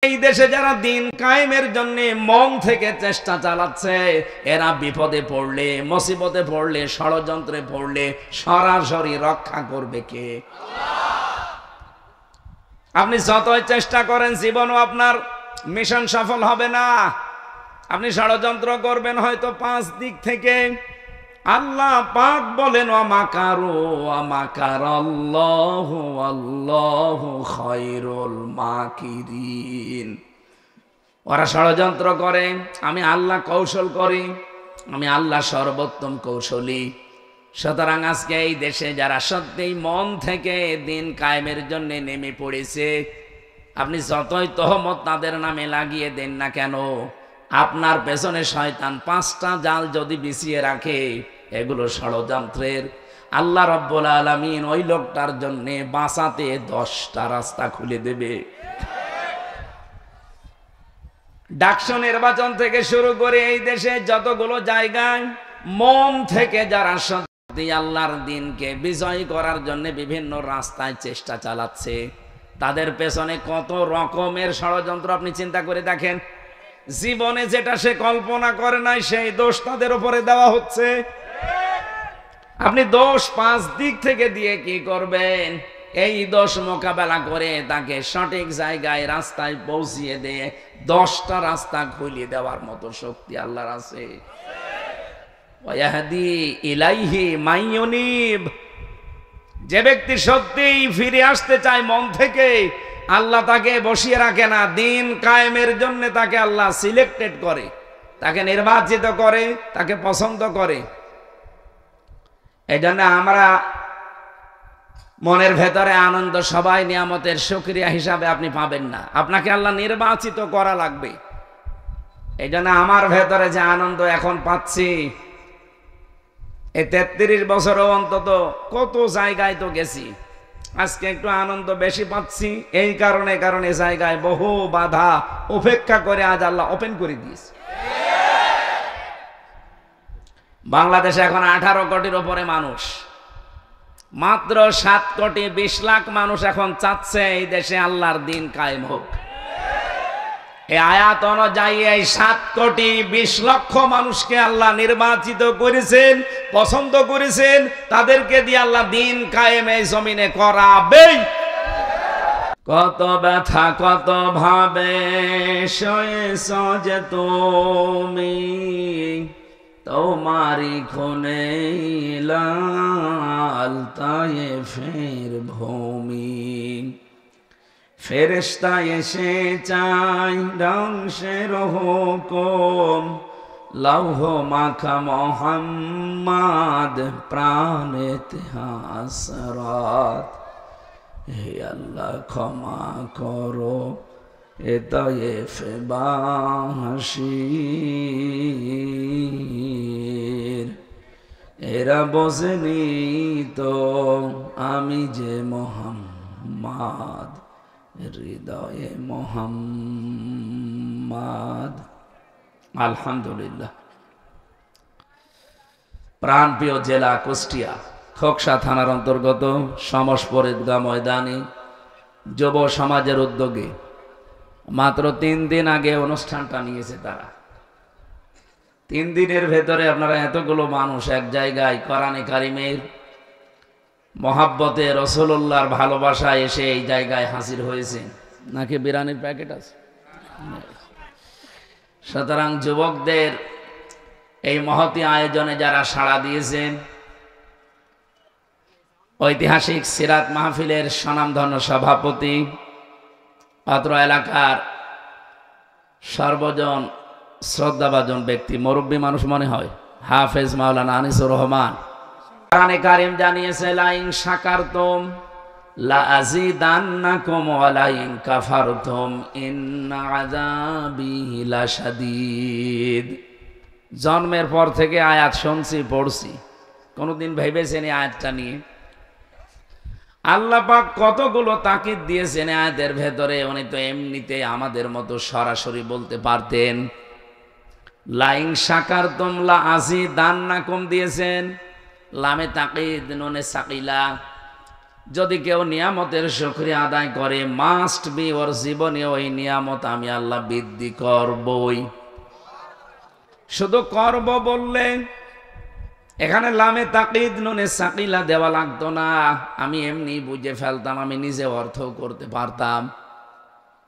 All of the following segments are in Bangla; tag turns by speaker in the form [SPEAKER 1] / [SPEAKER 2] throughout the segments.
[SPEAKER 1] এই দেশে যারা দিন কায়েমের জন্য মন থেকে চেষ্টা চালাচ্ছে, এরা বিপদে পড়লে, মুসিবতে পড়লে, ষড়যন্ত্রে পড়লে সরাসরি রক্ষা করবে কে? আপনি যতই চেষ্টা করেন জীবনও আপনার মিশন সফল হবে না। আপনি ষড়যন্ত্র করবেন হয়তো 5 দিক থেকে। আল্লাহ পাক বলেন ওয়ামাকারু ওয়ামাকারাল্লাহু ওয়াল্লাহু খায়রুল মাকিরিন। ওরা ষড়যন্ত্র করে, আমি আল্লাহ কৌশল করি, আমি আল্লাহ সর্বোত্তম কৌশলী। সুতরাং আজকে এই দেশে যারা সত্যিই মন থেকে দিন কায়েমের জন্য নেমে পড়েছে, আপনি যতই তহমত তাদের নামে লাগিয়ে দেন না কেন, আপনার পেছনে শয়তান 5টা জাল যদি বিছিয়ে রাখে, এগুলো ষড়যন্ত্রের। আল্লাহ রাব্বুল আলামিন ওই লোকটার জন্য বাঁচাতে 10টা রাস্তা খুলে দেবে। ডাকসু নির্বাচন থেকে শুরু করে এই দেশে যতগুলো জায়গায় মন থেকে যারা সত্যি আল্লাহর দিনকে বিজয় করার জন্য বিভিন্ন রাস্তায় চেষ্টা চালাচ্ছে, তাদের পেছনে কত রকমের ষড়যন্ত্র আপনি চিন্তা করে দেখেন। জীবনে যেটা সে কল্পনা করে নাই, সেই দোষ তাদের উপরে দেওয়া হচ্ছে। আপনি দোষ 5 দিক থেকে দিয়ে কি করবেন? এই দোষ মোকাবেলা করে তাকে সঠিক জায়গায় রাস্তায় পৌঁছিয়ে দিয়ে 10টা রাস্তা খুলিয়ে দেওয়ার মতো শক্তি আল্লাহর আছে। ওয়াহদি ইলাইহি মাইয়ুনিব। যে ব্যক্তি সত্যিই ফিরে আসতে চায় মন থেকে, আল্লাহ তাকে বসিয়ে রাখে না। দিন কায়েমের জন্য তাকে আল্লাহ সিলেক্টেড করে, তাকে নির্বাচিত করে, তাকে পছন্দ করে। এই জন্য আমরা মনের ভেতরে আনন্দ সবাই নিয়ামতের শুকরিয়া হিসাবে আপনি পাবেন না, আপনাকে আল্লাহ নির্বাচিত করা লাগবে। এই জন্য আমার ভেতরে যে আনন্দ এখন পাচ্ছি, এই 33 বছরও অন্তত কত জায়গায় তো গেছি, আজকে একটু আনন্দ বেশি পাচ্ছি। এই কারণে জায়গায় বহু বাধা উপেক্ষা করে আজ আল্লাহ ওপেন করে দিয়েছে। বাংলাদেশে এখন 18 কোটির উপরে মানুষ, মাত্র 7 কোটি 20 লাখ মানুষ এখন চাচ্ছে এই দেশে আল্লাহর দিন কায়েম হোক। এই আয়াত অনুযায়ী এই 7 কোটি 20 লক্ষ মানুষকে আল্লাহ নির্বাচিত করেছেন, পছন্দ করেছেন, তাদেরকে দিয়ে আল্লাহ দিন কায়েম এই জমিনে করাবেই। কত ব্যথা কত ভাবে সয়েছ যে তুমি, তোমারি খুনে লাল তায়েফের ভূমি। ফেরেশতা এসে চাই ধ্বংসের হুকুম, লৌহ মাখা মোহাম্মদ প্রাণেতে হাসরাত। হে আল্লাহ ক্ষমা করো এ তায়েফবাসীর, এরা বোঝেনি তো আমি যে মোহাম্মদ, হৃদয়ে মোহাম্মদ। আলহামদুলিল্লাহ। প্রাণপ্রিয় জেলা কুষ্টিয়া, খোকসা থানার অন্তর্গত সমসপুর ঈদগাহ ময়দানে যুব সমাজের উদ্যোগে মাত্র 3 দিন আগে অনুষ্ঠানটা নিয়েছে তারা। 3 দিনের ভেতরে আপনারা এতগুলো মানুষ এক জায়গায় কোরআনে কারিমের মহাব্বতে রাসূলুল্লাহর ভালোবাসায় এসে এই জায়গায় হাজির হয়েছে। নাকি বিরানির প্যাকেট আছে? সুতরাং যুবকদের এই মহতী আয়োজনে যারা সাড়া দিয়েছেন, ঐতিহাসিক সিরাত মাহফিলের স্বনামধন্য সভাপতি, অত্র এলাকার সর্বজন শ্রদ্ধাভাজন ব্যক্তি, মুরব্বী মানুষ মনে হয়, হাফেজ মাওলানা আনিসুর রহমান, কোরআনে কারীম জানিয়েছে লাইন শাকারতুম লাযিদান্নাকুম ওয়া লাইন কাফারতুম ইন্না আযাবি লাশাদীদ। জন্মের পর থেকে আয়াত শুনছি, পড়ছি, কোনদিন ভেবেছেন এই আয়াতটা নিয়ে? আল্লাহ পাক কতগুলো তাকিদ দিয়েছেন আয়াতের ভেতরে। উনি তো এমনিতে আমাদের মতো সরাসরি বলতে পারতেন। লাইন শাকারতুম লাযিদান্নাকুম দিয়েছেন, লামে তাকিদ নুনে সাকিলা, যদি কেউ নিয়ামতের শুকরিয়া আদায় করে মাস্ট বি ওর জীবনে ওই নিয়ামত আমি আল্লাহ বৃদ্ধি করবই। শুধু করব বললে এখানে লামে তাকিদ নুনে সাকিলা দেওয়া লাগতো না, আমি এমনি বুঝে ফেলতাম, আমি নিজে অর্থ করতে পারতাম।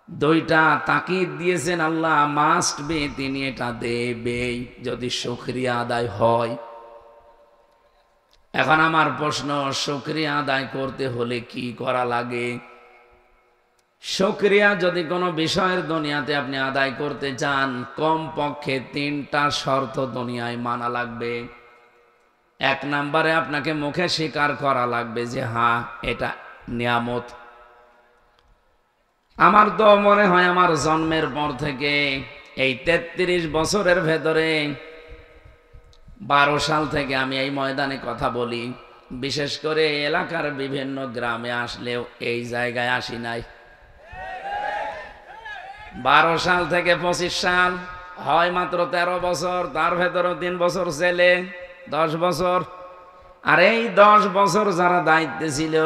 [SPEAKER 1] দুইটা তাকিদ দিয়েছেন আল্লাহ, মাস্ট বি, তিনি এটা দেবেই যদি শুকরিয়া আদায় হয়। এখন আমার প্রশ্ন, শুকরিয়া আদায় করতে হলে কি করা লাগে? শুকরিয়া যদি কোনো বিষয়ের দুনিয়াতে আপনি আদায় করতে চান, কমপক্ষে 3টা শর্ত দুনিয়ায় মানা লাগবে। 1 নম্বরে আপনাকে মুখে স্বীকার করা লাগবে যে হ্যাঁ এটা নিয়ামত। আমার তো মনে হয় আমার জন্মের পর থেকে এই 33 বছরের ভেতরে 12 সাল থেকে আমি এই ময়দানে কথা বলি, বিশেষ করে এলাকার বিভিন্ন গ্রামে আসলেও এই জায়গায় আসি নাই। 12 সাল থেকে 25 সাল হয় মাত্র 13 বছর, তার ভেতরে 3 বছর ছেলে, 10 বছর। আর এই 10 বছর যারা দায়িত্বে ছিল,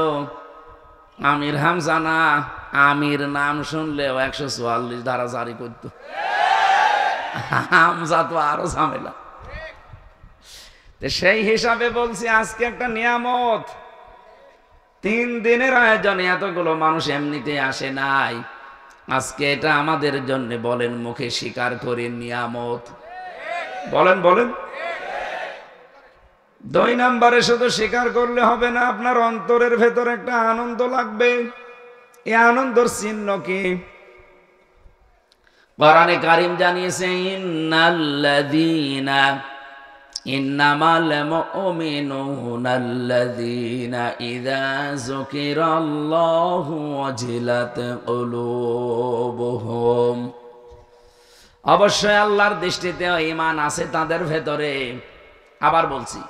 [SPEAKER 1] আমির হামজা না, আমির নাম শুনলেও 144 ধারা জারি করত। হামজা তো আরো ঝামেলা। সেই হিসাবে বলছি আজকে একটা নিয়ামত। 3 দিনের আয়োজনে এতগুলো মানুষ এমনিতে আসে নাই, আজকে এটা আমাদের জন্য বলেন মুখে স্বীকার করে নিয়ামত। বলেন বলেন। 2 নম্বরে শুধু স্বীকার করলে হবে না, আপনার অন্তরের ভেতর একটা আনন্দ লাগবে। এই আনন্দের চিহ্ন কি? কোরআনে কারীম জানিয়েছে ইন্নামাল মুমিনুনাল্লাযীনা ইযা যুকিরাল্লাহু ওয়াজিলাত কুলুবুহুম। অবশ্যই আল্লাহর দৃষ্টিতে ঈমান আছে তাদের ভেতরে। আবার বলছি,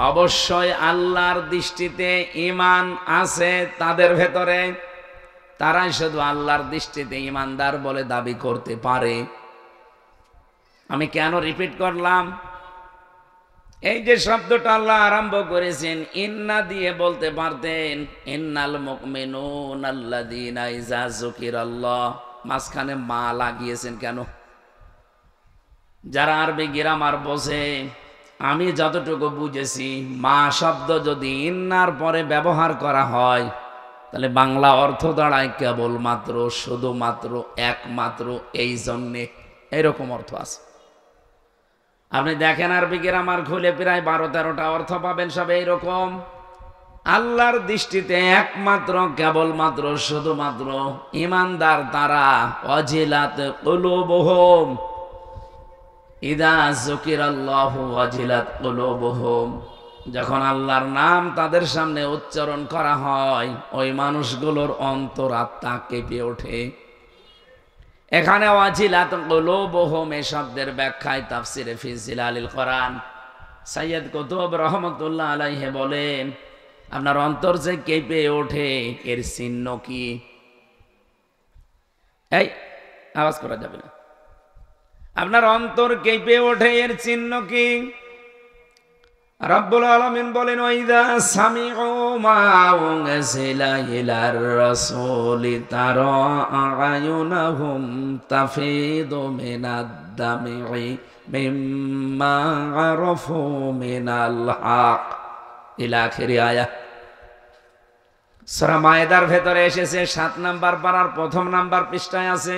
[SPEAKER 1] অবশ্যই আল্লাহর দৃষ্টিতে ঈমান আছে তাদের ভেতরে। তারাই শুধু আল্লাহর দৃষ্টিতে ঈমানদার বলে দাবি করতে পারে। আমি কেন রিপিট করলাম? এই যে শব্দটা আল্লাহ আরম্ভ করেছেন ইন্না দিয়ে, বলতে পারতেন ইন্নাল মুমিনুনাল্লাযীনা ইযা যুকিরাল্লাহ, মাঝখানে মা লাগিয়েছেন কেন? যারা আরবি গ্রামার বোঝে, আমি যতটুকু বুঝেছি, মা শব্দ যদি ইন্নার পরে ব্যবহার করা হয় তাহলে বাংলা অর্থ দাঁড়ায় কেবলমাত্র, শুধুমাত্র, একমাত্র, এই জন্যে, এরকম অর্থ আছে। আপনি দেখেন আরবি গ্রামার খুলে প্রায় 12-13টা অর্থ পাবেন, সব এইরকম। আল্লাহর দৃষ্টিতে একমাত্র, কেবলমাত্র, শুধুমাত্র ঈমানদার তারা। ওয়াজিলাত কুলুবুহুম ইযা যুকিরাল্লাহু ওয়াজিলাত কুলুবুহুম, যখন আল্লাহর নাম তাদের সামনে উচ্চারণ করা হয় ওই মানুষগুলোর অন্তরাত্মা কেঁপে ওঠে। এখানে ওয়াজিলাত কুলুবুহুম এই শব্দের ব্যাখ্যায় তাফসিরে ফি জিলালিল কোরআন সৈয়দ কুতুব রহমতুল্লাহ আলাইহি বলেন, আপনার অন্তর যে কেঁপে ওঠে এর চিহ্ন কি? এই আওয়াজ করা যাবে না। আপনার অন্তর কেঁপে ওঠে এর চিহ্ন কি? রব্বুল আলামিন বলেন ওয়াইদা সামিউ মা উনজিলা ইলার রাসূলি তারা আয়ুনাহুম তাফিদু মিনাদ দামি মিম্মা আরাফু মিনাল হক ইলা আখিরি আয়াত। সূরা মায়েদার ভেতরে এসেছে 7 নাম্বার পারার 1ম নাম্বার পৃষ্ঠায় আছে।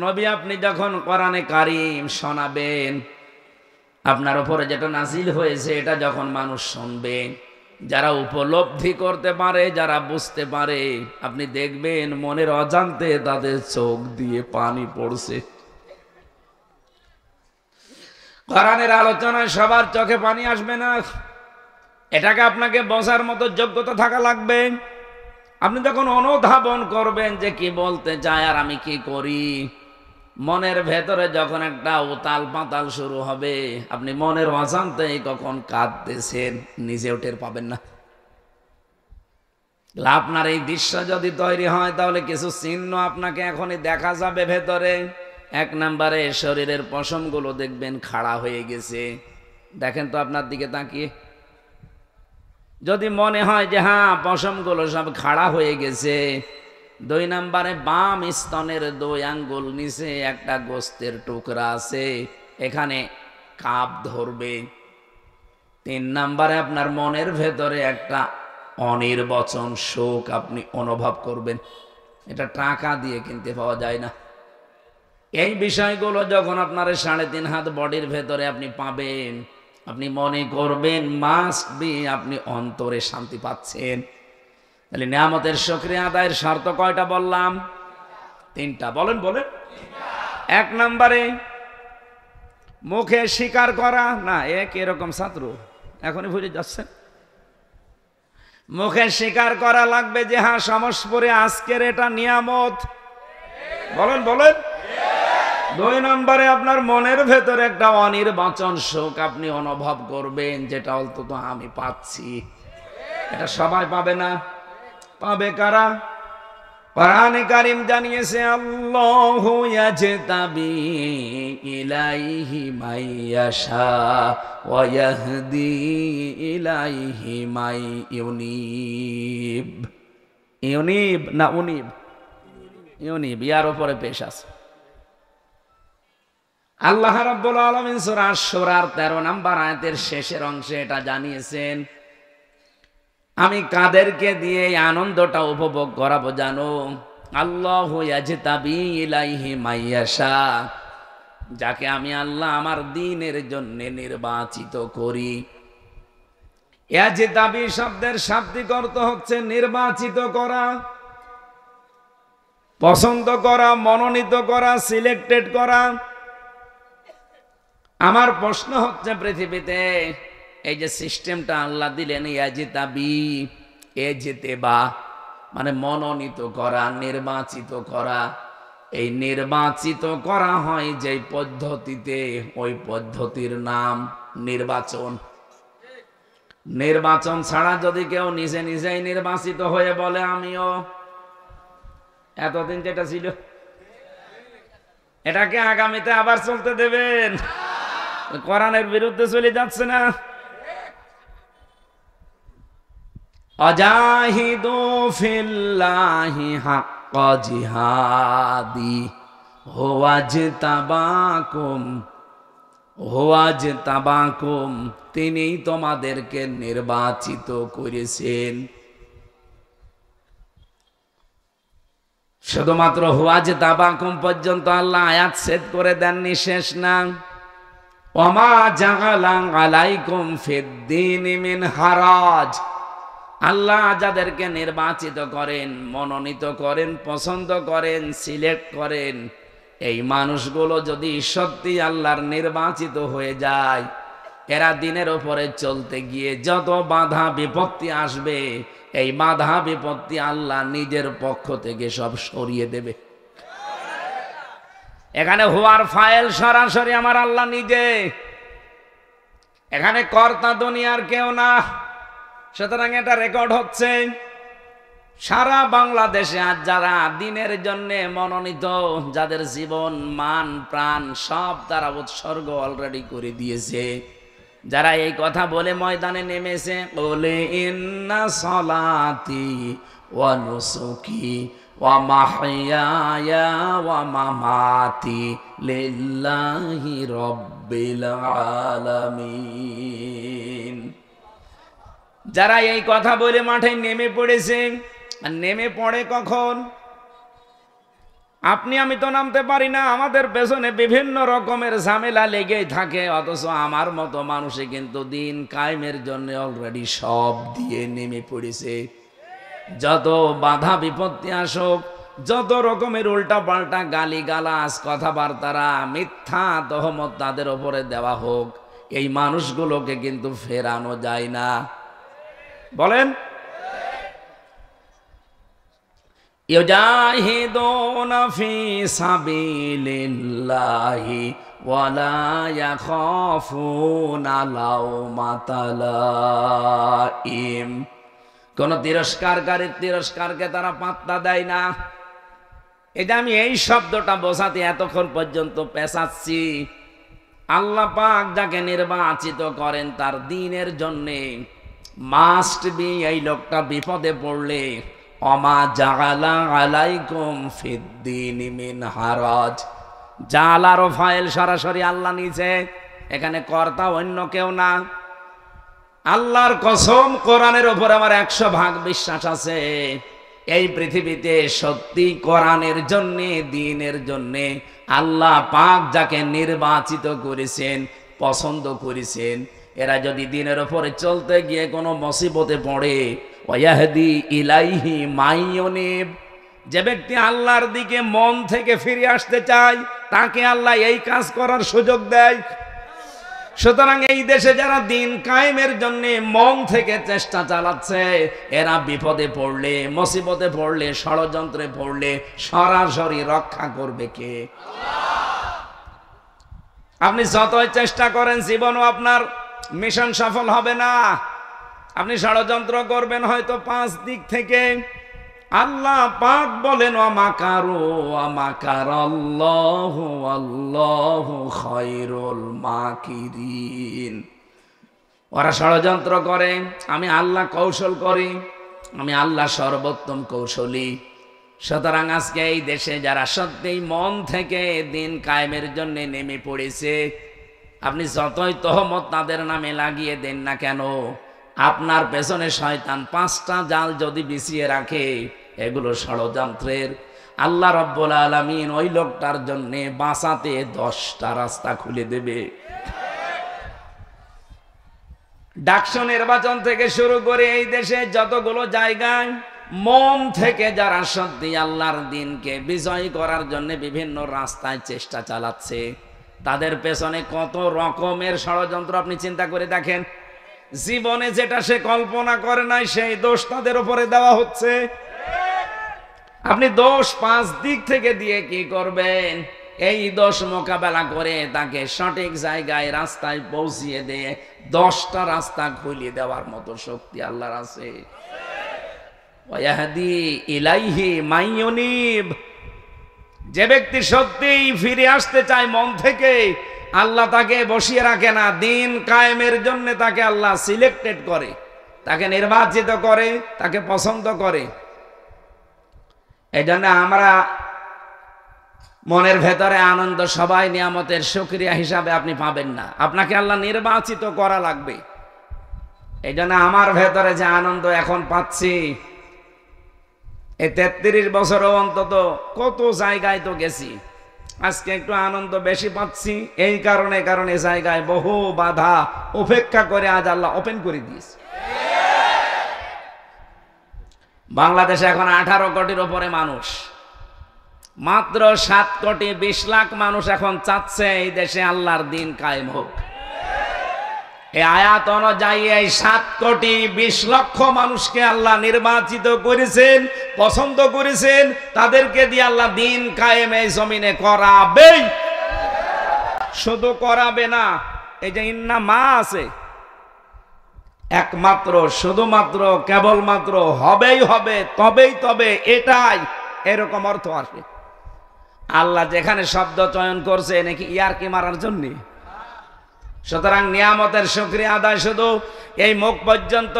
[SPEAKER 1] নবী আপনি যখন কোরআনে কারীম শোনাবেন, আপনার উপরে যেটা নাজিল হয়েছে এটা যখন মানুষ শুনবে, যারা উপলব্ধি করতে পারে, যারা বুঝতে পারে, আপনি দেখবেন মনের অজান্তে তাদের চোখ দিয়ে পানি পড়ছে। কোরআনের আলোচনায় সবার চোখে পানি আসবে না, এটাকে আপনাকে বোঝার মতো যোগ্যতা থাকা লাগবে। আপনি যখন অনুধাবন করবেন যে কি বলতে চায় আর আমি কি করি, মনের ভেতরে যখন একটা উতাল পাতাল শুরু হবে, আপনি মনের অজান্তেই কখন কাঁদতেছেন নিজেও টের পাবেন না। আপনার এই দৃশ্য যদি তৈরি হয় তাহলে কিছু চিহ্ন আপনাকে এখনই দেখা যাবে ভেতরে। 1 নম্বরে শরীরের পশমগুলো দেখবেন খাড়া হয়ে গেছে। দেখেন তো আপনার দিকে তাকিয়ে, যদি মনে হয় যে হ্যাঁ পশমগুলো সব খাড়া হয়ে গেছে, 2 নম্বরে বাম স্তনের 2 আঙ্গুল নিচে একটা গোস্তের টুকরা আছে, এখানে কাপ ধরবে। 3 নম্বরে আপনার মনের ভেতরে একটা অনির্বচন শোক আপনি অনুভব করবেন, এটা টাকা দিয়ে কিনতে পাওয়া যায় না। এই বিষয়গুলো যখন আপনার 3.5 হাত বডির ভেতরে আপনি পাবেন, আপনি মনে করবেন মাস্ট বি আপনি অন্তরে শান্তি পাচ্ছেন। তাহলে নিয়ামতের শুকরিয়া আদায়ের শর্ত কয়টা বললাম? 3টা। বলেন বলেন। 1 নম্বরে মুখে স্বীকার করা, না এরকম ছাত্র এখনই ভুলে যাচ্ছেন। মুখে স্বীকার করা লাগবে যে হ্যাঁ সমস্পরে আজকের এটা নিয়ামত। বলেন বলেন। 2 নম্বরে আপনার মনের ভেতরে একটা অনির্বাচন শোক আপনি অনুভব করবেন, যেটা অন্তত আমি পাচ্ছি। এটা সবাই পাবে না, পাবে কারা? কোরআনে কারীম জানিয়েছে আল্লাহু ইয়াজতাবি ইলাইহি মাইয়াশা ওয়া ইয়াহদি ইলাইহি মাই ইউনিব। ইউনিব না উনিব? ইউনিব, ইয়ার উপরে পেশ আছে। আল্লাহ রাব্বুল আলামিন সূরা আশ-শূরার 13 নম্বর আয়াতের শেষের অংশে এটা জানিয়েছেন, আমি কাদেরকে দিয়ে এই আনন্দটা উপভোগ করাবো জানো? আল্লাহু ইয়াজতাবি ইলাইহি মাইয়াশা, যাকে আমি আল্লাহ আমার দ্বীনের জন্য নির্বাচিত করি। ইয়াজতাবি শব্দের শাব্দিক অর্থ হচ্ছে নির্বাচিত করা, পছন্দ করা, মনোনীত করা, সিলেক্টেড করা। আমার প্রশ্ন হচ্ছে, পৃথিবীতে এই যে সিস্টেমটা আল্লাহ দিলেন ইয়াজতাবি, এজতেবা মানে মনোনীত করা, নির্বাচিত করা। এই নির্বাচিত করা হয় যে পদ্ধতিতে, ওই পদ্ধতির নাম নির্বাচন। নির্বাচন ছাড়া যদি কেউ নিজে নিজেই নির্বাচিত হয়ে বলে আমিও, এতদিন যেটা ছিল এটাকে আগামীতে আবার চলতে দেবেন? কোরআনের বিরুদ্ধে চলে যাচ্ছে না? আজাহিদু ফিল্লাহি হাক্কা জিহাদি হুয়াজতাবাকুম, তিনিই তোমাদেরকে নির্বাচিত করেছেন। শুধুমাত্র হুয়াজতাবাকুম পর্যন্ত আল্লাহ আয়াত ছেদ করে দেননি, শেষ না। ওমা জাআলা আলাইকুম ফিদ্দীনি মিন হারাজ, আল্লাহ যাদেরকে নির্বাচিত করেন, মনোনীত করেন, পছন্দ করেন, সিলেক্ট করেন, এই মানুষগুলো যদি সত্যি আল্লাহর নির্বাচিত হয়ে যায়, এরা দিনের উপরে চলতে গিয়ে যত বাধা বিপত্তি আসবে, এই বাধা বিপত্তি আল্লাহ নিজের পক্ষ থেকে সব সরিয়ে দেবে। এখানে হুয়ার ফাইল সরাসরি আমার আল্লাহ নিজে, এখানে কর্তা দুনিয়ার কেউ না। সুতরাং এটা রেকর্ড হচ্ছে সারা বাংলাদেশে। আজ যারা দিনের জন্য মনোনীত, যাদের জীবন মান প্রাণ সব তারা উৎসর্গ অলরেডি করে দিয়েছে, যারা এই কথা বলে ময়দানে নেমেছে, বলে ইন্না সলাতি ওয়া নুসুকি ওয়া মাহইয়ায়া ওয়া মামাতি লিল্লাহি রাব্বিল আলামিন, যারা এই কথা বলে মাঠে নেমে পড়েছে। আর নেমে পড়ে কখন? আপনি আমি তো নামতে পারি না, আমাদের পেছনে বিভিন্ন রকমের ঝামেলা লেগেই থাকে, অথচ আমার মতো মানুষে কিন্তু দিন কায়েমের জন্য অলরেডি সব দিয়ে নেমে পড়েছে। যত বাধা বিপত্তি আসুক, যত রকমের উল্টা পাল্টা গালি গালাজ কথাবার্তারা, মিথ্যা তহমত তাদের ওপরে দেওয়া হোক, এই মানুষগুলোকে কিন্তু ফেরানো যায় না। বলেন, ইউজাহিদুনা ফি সাবিলিল্লাহি ওয়ালা ইয়াখাফুনা লাওমাতা লাইম, কোন তিরস্কারকারীর তিরস্কারকে তারা পাত্তা দেয় না। এটা আমি এই শব্দটা বোঝাতে এতক্ষণ পর্যন্ত পেঁচাচ্ছি। আল্লাহ পাক যাকে নির্বাচিত করেন তার দ্বীনের জন্যে, মাস্ট বি এই লোকটা বিপদে পড়লে অমা জাআলা আলাইকুম ফিদ্দিনি মিন হারাজ। জালারও ফাইল সরাসরি আল্লাহ নিচে, এখানে কর্তা অন্য কেউ না। আল্লাহর কসম, কোরআনের ওপর আমার 100% বিশ্বাস আছে। এই পৃথিবীতে সত্যি কোরআনের জন্যে, দ্বীনের জন্যে আল্লাহ পাক যাকে নির্বাচিত করেছেন, পছন্দ করেছেন, এরা যদি দ্বীনের ওপরে চলতে গিয়ে কোনো মুসিবতে পড়ে, ওয়াহদি ইলাইহি মাইয়ুনিব, যে ব্যক্তি আল্লাহর দিকে মন থেকে ফিরে আসতে চায় তাকে আল্লাহ এই কাজ করার সুযোগ দেয়। সুতরাং এই দেশে যারা দিন কায়েমের জন্য মন থেকে চেষ্টা চালাচ্ছে, এরা বিপদে পড়লে, মুসিবতে পড়লে, ষড়যন্ত্রে পড়লে সরাসরি রক্ষা করবে কে? আপনি যতই চেষ্টা করেন জীবনও আপনার মিশন সফল হবে না। আপনি ষড়যন্ত্র করবেন হয়তো 5 দিক থেকে। আল্লাহ পাক বলেন ওয়ামাকারু ওয়ামাকারাল্লাহু আল্লাহু খায়রুল মাকিরিন। ওরা ষড়যন্ত্র করে, আমি আল্লাহ কৌশল করি, আমি আল্লাহ সর্বোত্তম কৌশলী। সুতরাং আজকে এই দেশে যারা সত্যিই মন থেকে দিন কায়েমের জন্য নেমে পড়েছে, আপনি যতই তহমত তাদের নামে লাগিয়ে দেন না কেন, আপনার পেছনে শয়তান 5টা জাল যদি বিছিয়ে রাখে, এগুলো ষড়যন্ত্রের। আল্লাহ রাব্বুল আলামিন ওই লোকটার জন্য বাঁচাতে 10টা রাস্তা খুলে দেবে। ডাকসু নির্বাচন থেকে শুরু করে এই দেশে যতগুলো জায়গায় মন থেকে যারা সত্যি আল্লাহর দ্বীনকে বিজয় করার জন্য বিভিন্ন রাস্তায় চেষ্টা চালাচ্ছে, তাদের পেছনে কত রকমের ষড়যন্ত্র আপনি চিন্তা করে দেখেন। জীবনে যেটা সে কল্পনা করে নাই সেই দোষ তাদের উপরে দেওয়া হচ্ছে। আপনি দোষ 5 দিক থেকে দিয়ে কি করবেন? এই দোষ মোকাবেলা করে তাকে সঠিক জায়গায় রাস্তায় পৌঁছিয়ে দিয়ে 10টা রাস্তা খুলিয়ে দেওয়ার মতো শক্তি আল্লাহর আছে। ওয়াহদি ইলাইহি মাইয়ুনিব, যে ব্যক্তি সত্যিই ফিরে আসতে চায় মন থেকে, আল্লাহ তাকে বসিয়ে রাখে না। দিন কায়েমের জন্য তাকে আল্লাহ সিলেক্টেড করে, তাকে নির্বাচিত করে, তাকে পছন্দ করে। এই জন্য আমরা মনের ভেতরে আনন্দ সবাই নিয়ামতের শুকরিয়া হিসাবে আপনি পাবেন না, আপনাকে আল্লাহ নির্বাচিত করা লাগবে। এই জন্য আমার ভেতরে যে আনন্দ এখন পাচ্ছি, এই 33 বছরও অন্তত কত জায়গায় তো গেছি, আজকে একটু আনন্দ বেশি পাচ্ছি। এই কারণে জায়গায় বহু বাধা উপেক্ষা করে আজ আল্লাহ ওপেন করে দিয়েছে। বাংলাদেশে এখন 18 কোটির উপরে মানুষ, মাত্র 7 কোটি 20 লাখ মানুষ এখন চাচ্ছে এই দেশে আল্লাহর দ্বীন কায়েম হোক। এই আয়াত অনুযায়ী এই 7 কোটি 20 লক্ষ মানুষকে আল্লাহ নির্বাচিত করেছেন, পছন্দ করেছেন, তাদেরকে দিয়ে আল্লাহ দ্বীন কায়েম এই জমিনে করাবেই। শুধু করাবে না, এই যে ইন্না মা আছে, একমাত্র শুধুমাত্র কেবলমাত্র হবেই হবে, তবেই তবে, এটাই এরকম অর্থ আসে। আল্লাহ যেখানে শব্দ চয়ন করছে নাকি ইয়ারকি মারার জন্য। সুতরাং নিয়ামতের শুকরিয়া আদায় শুধু এই মুখ পর্যন্ত,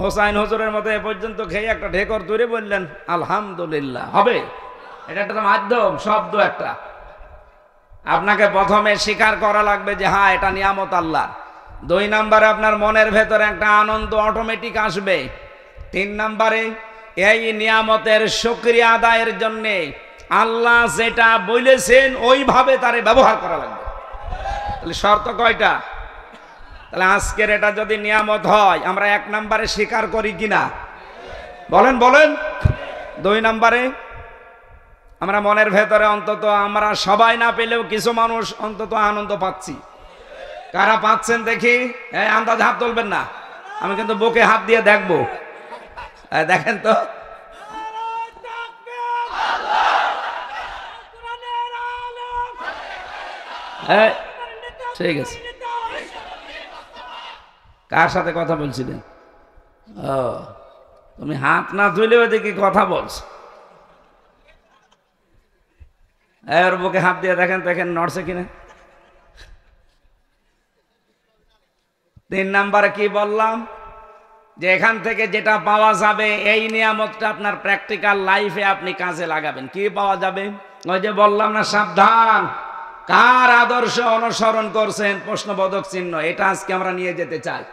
[SPEAKER 1] হোসাইন হুজুরের মতো এ পর্যন্ত খেয়ে একটা ঢেকর তুলে বললেন আলহামদুলিল্লাহ হবে, এটা একটা মাধ্যম, শব্দ একটা। আপনাকে প্রথমে স্বীকার করা লাগবে যে হ্যাঁ এটা নিয়ামত আল্লাহ। 2 নম্বরে আপনার মনের ভেতরে একটা আনন্দ অটোমেটিক আসবে। 3 নম্বরে এই নিয়ামতের শুকরিয়া আদায়ের জন্যে আল্লাহ যেটা বলেছেন ওইভাবে তারে ব্যবহার করা লাগবে। তাহলে শর্ত কয়টা? তাহলে আজকের এটা যদি নিয়ামত হয়, আমরা 1 নম্বরে স্বীকার করি কিনা বলেন বলেন। 2 নম্বরে আমরা মনের ভেতরে অন্তত, আমরা সবাই না পেলেও কিছু মানুষ অন্তত আনন্দ পাচ্ছি। কারা পাচ্ছেন দেখি? আন্দাজ হাত তুলবেন না, আমি কিন্তু বুকে হাত দিয়ে দেখবো। দেখেন তো, ঠিক আছে। কার সাথে কথা বলছিলেন? ও, তুমি হাত না তুলে ওদিকে কথা বলছো। ওর বুকে হাত দিয়ে দেখেন, দেখেন নড়ছে কিনা। 3 নম্বরে কি বললাম? যে এখান থেকে যেটা পাওয়া যাবে এই নিয়ামতটা আপনার প্র্যাকটিক্যাল লাইফে আপনি কাজে লাগাবেন। কি পাওয়া যাবে? ওই যে বললাম না, সাবধান, কার আদর্শ অনুসরণ করছেন, প্রশ্নবোধক চিহ্ন। এটা আজকে আমরা নিয়ে যেতে চাই।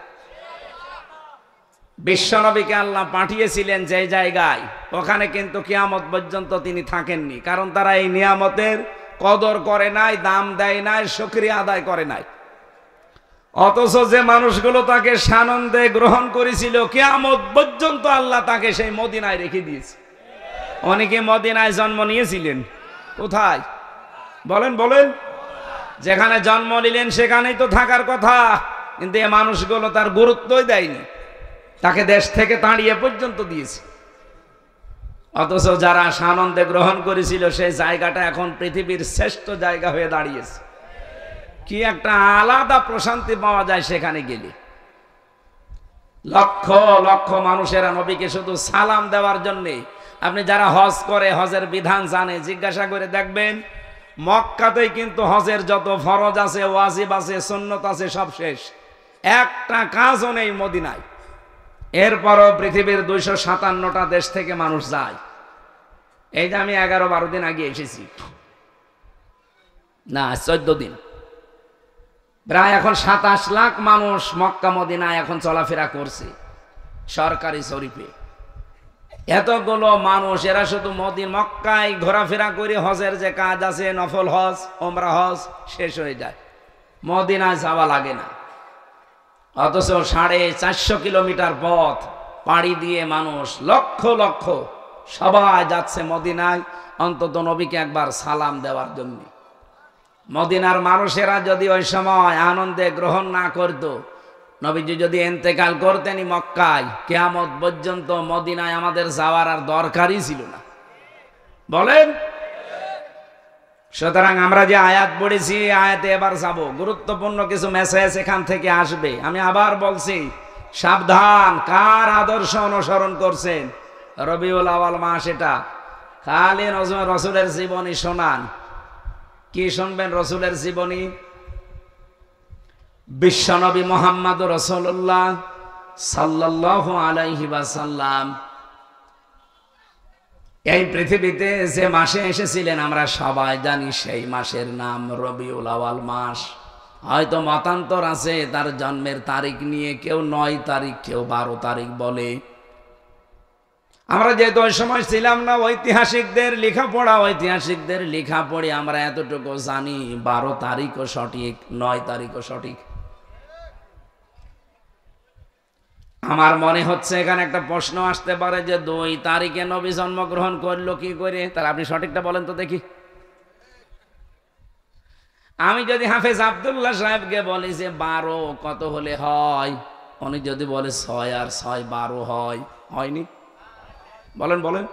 [SPEAKER 1] বিশ্বনবীকে আল্লাহ পাঠিয়েছিলেন যে জায়গায়, ওখানে কিন্তু কিয়ামত পর্যন্ত তিনি থাকেননি, কারণ তারা এই নিয়ামতের কদর করে নাই, দাম দেয় নাই, শুকরিয়া আদায় করে নাই। অথচ যে মানুষগুলো তাকে সানন্দে গ্রহণ করেছিল, কিয়ামত পর্যন্ত আল্লাহ তাকে সেই মদিনায় রেখে দিয়েছে। অনেকে মদিনায় জন্ম নিয়েছিলেন, কোথায় বলেন বলেন? যেখানে জন্ম নিলেন সেখানেই তো থাকার কথা, কিন্তু এই মানুষগুলো তার গুরুত্বই দেয়নি, তাকে দেশ থেকে তাড়িয়ে পর্যন্ত দিয়েছে। অথচ যারা সানন্দে গ্রহণ করেছিল সেই জায়গাটা এখন পৃথিবীর শ্রেষ্ঠ জায়গা হয়ে দাঁড়িয়েছে। কি একটা আলাদা প্রশান্তি পাওয়া যায় সেখানে গেলে। লক্ষ লক্ষ মানুষেরা নবীকে শুধু সালাম দেওয়ার জন্যে, আপনি যারা হজ করে, হজের বিধান জানে, জিজ্ঞাসা করে দেখবেন, মক্কাতেই কিন্তু হজের যত ফরজ আছে, ওয়াজিব আছে, সুন্নত আছে, সব শেষ, একটা কাজও নেই মদিনায়। এরপরও পৃথিবীর 257টা দেশ থেকে মানুষ যায়। এই যে আমি 11-12 দিন আগে এসেছি, না 14 দিন, প্রায় এখন 27 লাখ মানুষ মক্কা মদিনায় এখন চলাফেরা করছে সরকারি শরীফে। এতগুলো মানুষ, এরা শুধু মক্কায় ঘোরাফেরা করে হজের যে কাজ আছে, নফল হজ, ওমরা হজ, শেষ হয়ে যায়, মদিনায় যাওয়া লাগে না। অথচ 450 কিলোমিটার পথ পাড়ি দিয়ে মানুষ লক্ষ লক্ষ সবাই যাচ্ছে মদিনায়, অন্তত নবীকে একবার সালাম দেওয়ার জন্য। মদিনার মানুষেরা যদি ওই সময় আনন্দে গ্রহণ না করত, নবীজি যদি ইন্তেকাল করতেনই মক্কায়, কিয়ামত পর্যন্ত মদিনায় আমাদের যাওয়ার আর দরকারই ছিল না, বলেন? সুতরাং আমরা যে আয়াত পড়েছি, আয়াতে এবার যাব, গুরুত্বপূর্ণ কিছু মেসেজ এখান থেকে আসবে। আমি আবার বলছি, সাবধান, কার আদর্শ অনুসরণ করছেন। রবিউল আউয়াল মাস, এটা খালি রসুলের জীবনী শোনান। কি শুনবেন? রসুলের জীবনী। বিশ্বনবী মুহাম্মদ রাসূলুল্লাহ সাল্লাল্লাহু আলাইহি ওয়াসাল্লাম এই পৃথিবীতে যে মাসে এসেছিলেন আমরা সবাই জানি, সেই মাসের নাম রবিউল আউয়াল মাস। হয়তো মতান্তর আছে তার জন্মের তারিখ নিয়ে, কেউ 9 তারিখ, কেউ 12 তারিখ বলে। আমরা যেহেতু ওই সময় ছিলাম না, ঐতিহাসিকদের লেখা পড়ে আমরা এতটুকু জানি, 12 তারিখও সঠিক, 9 তারিখও সঠিক। আমার মনে হচ্ছে এখানে একটা প্রশ্ন আসতে পারে যে 2 তারিখে নবী জন্মগ্রহণ করলো কি করে? তাহলে আপনি সঠিকটা বলেন তো দেখি। আমি যদি হাফেজ আব্দুল্লাহ সাহেবকে বলি যে 12 কত হলে হয়, উনি যদি বলে 6 আর 6 12 হয়, হয়নি? বলেন বলেন।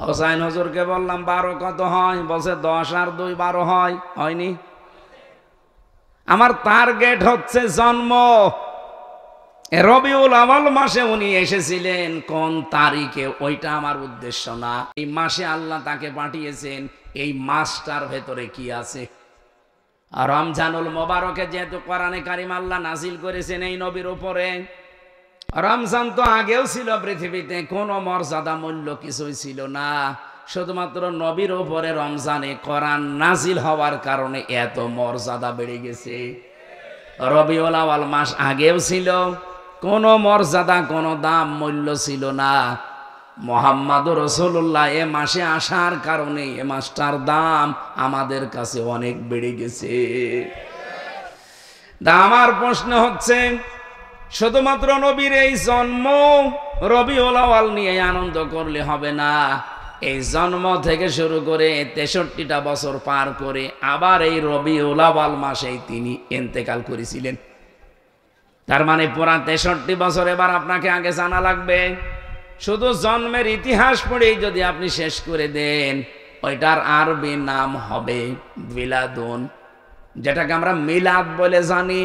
[SPEAKER 1] হোসাইন হুজুরকে বললাম 12 কত হয়, বলছে 10 আর 2 12 হয়, হয়নি? আমার টার্গেট হচ্ছে জন্ম। রবিউল আউয়াল মাসে উনি এসেছিলেন কোন তারিখে, ওইটা আমার উদ্দেশ্য না। এই মাসে আল্লাহ তাকে পাঠিয়েছেন, এই মাসটার ভেতরে কি আছে। আর রমজানুল মোবারকে যেহেতু কোরআনে কারিম আল্লাহ নাজিল করেছেন এই নবীর উপরে, রমজান তো আগেও ছিল পৃথিবীতে, কোনো মর্যাদা মূল্য কিছুই ছিল না, শুধুমাত্র নবীর উপরে রমজানে কোরআন নাজিল হওয়ার কারণে এত মর্যাদা বেড়ে গেছে। রবিউল আউয়াল মাস আগেও ছিল, কোনো মর্যাদা, কোনো দাম মূল্য ছিল না। মুহাম্মদুর রাসূলুল্লাহ এ মাসে আসার কারণে এ মাসটার দাম আমাদের কাছে অনেক বেড়ে গেছে। আমার প্রশ্ন হচ্ছে, শুধুমাত্র নবীর এই জন্ম রবিউল আউয়াল নিয়ে আনন্দ করলে হবে না। এই জন্ম থেকে শুরু করে 63টা বছর পার করে আবার এই রবিউল আউয়াল মাসেই তিনি ইন্তেকাল করেছিলেন। তার মানে পুরা 63 বছর এবার আপনাকে আগে জানা লাগবে। শুধু জন্মের ইতিহাস পড়েই যদি আপনি শেষ করে দেন, ওইটার আরবি নাম হবে মিলাদুন, যেটাকে আমরা মিলাদ বলে জানি।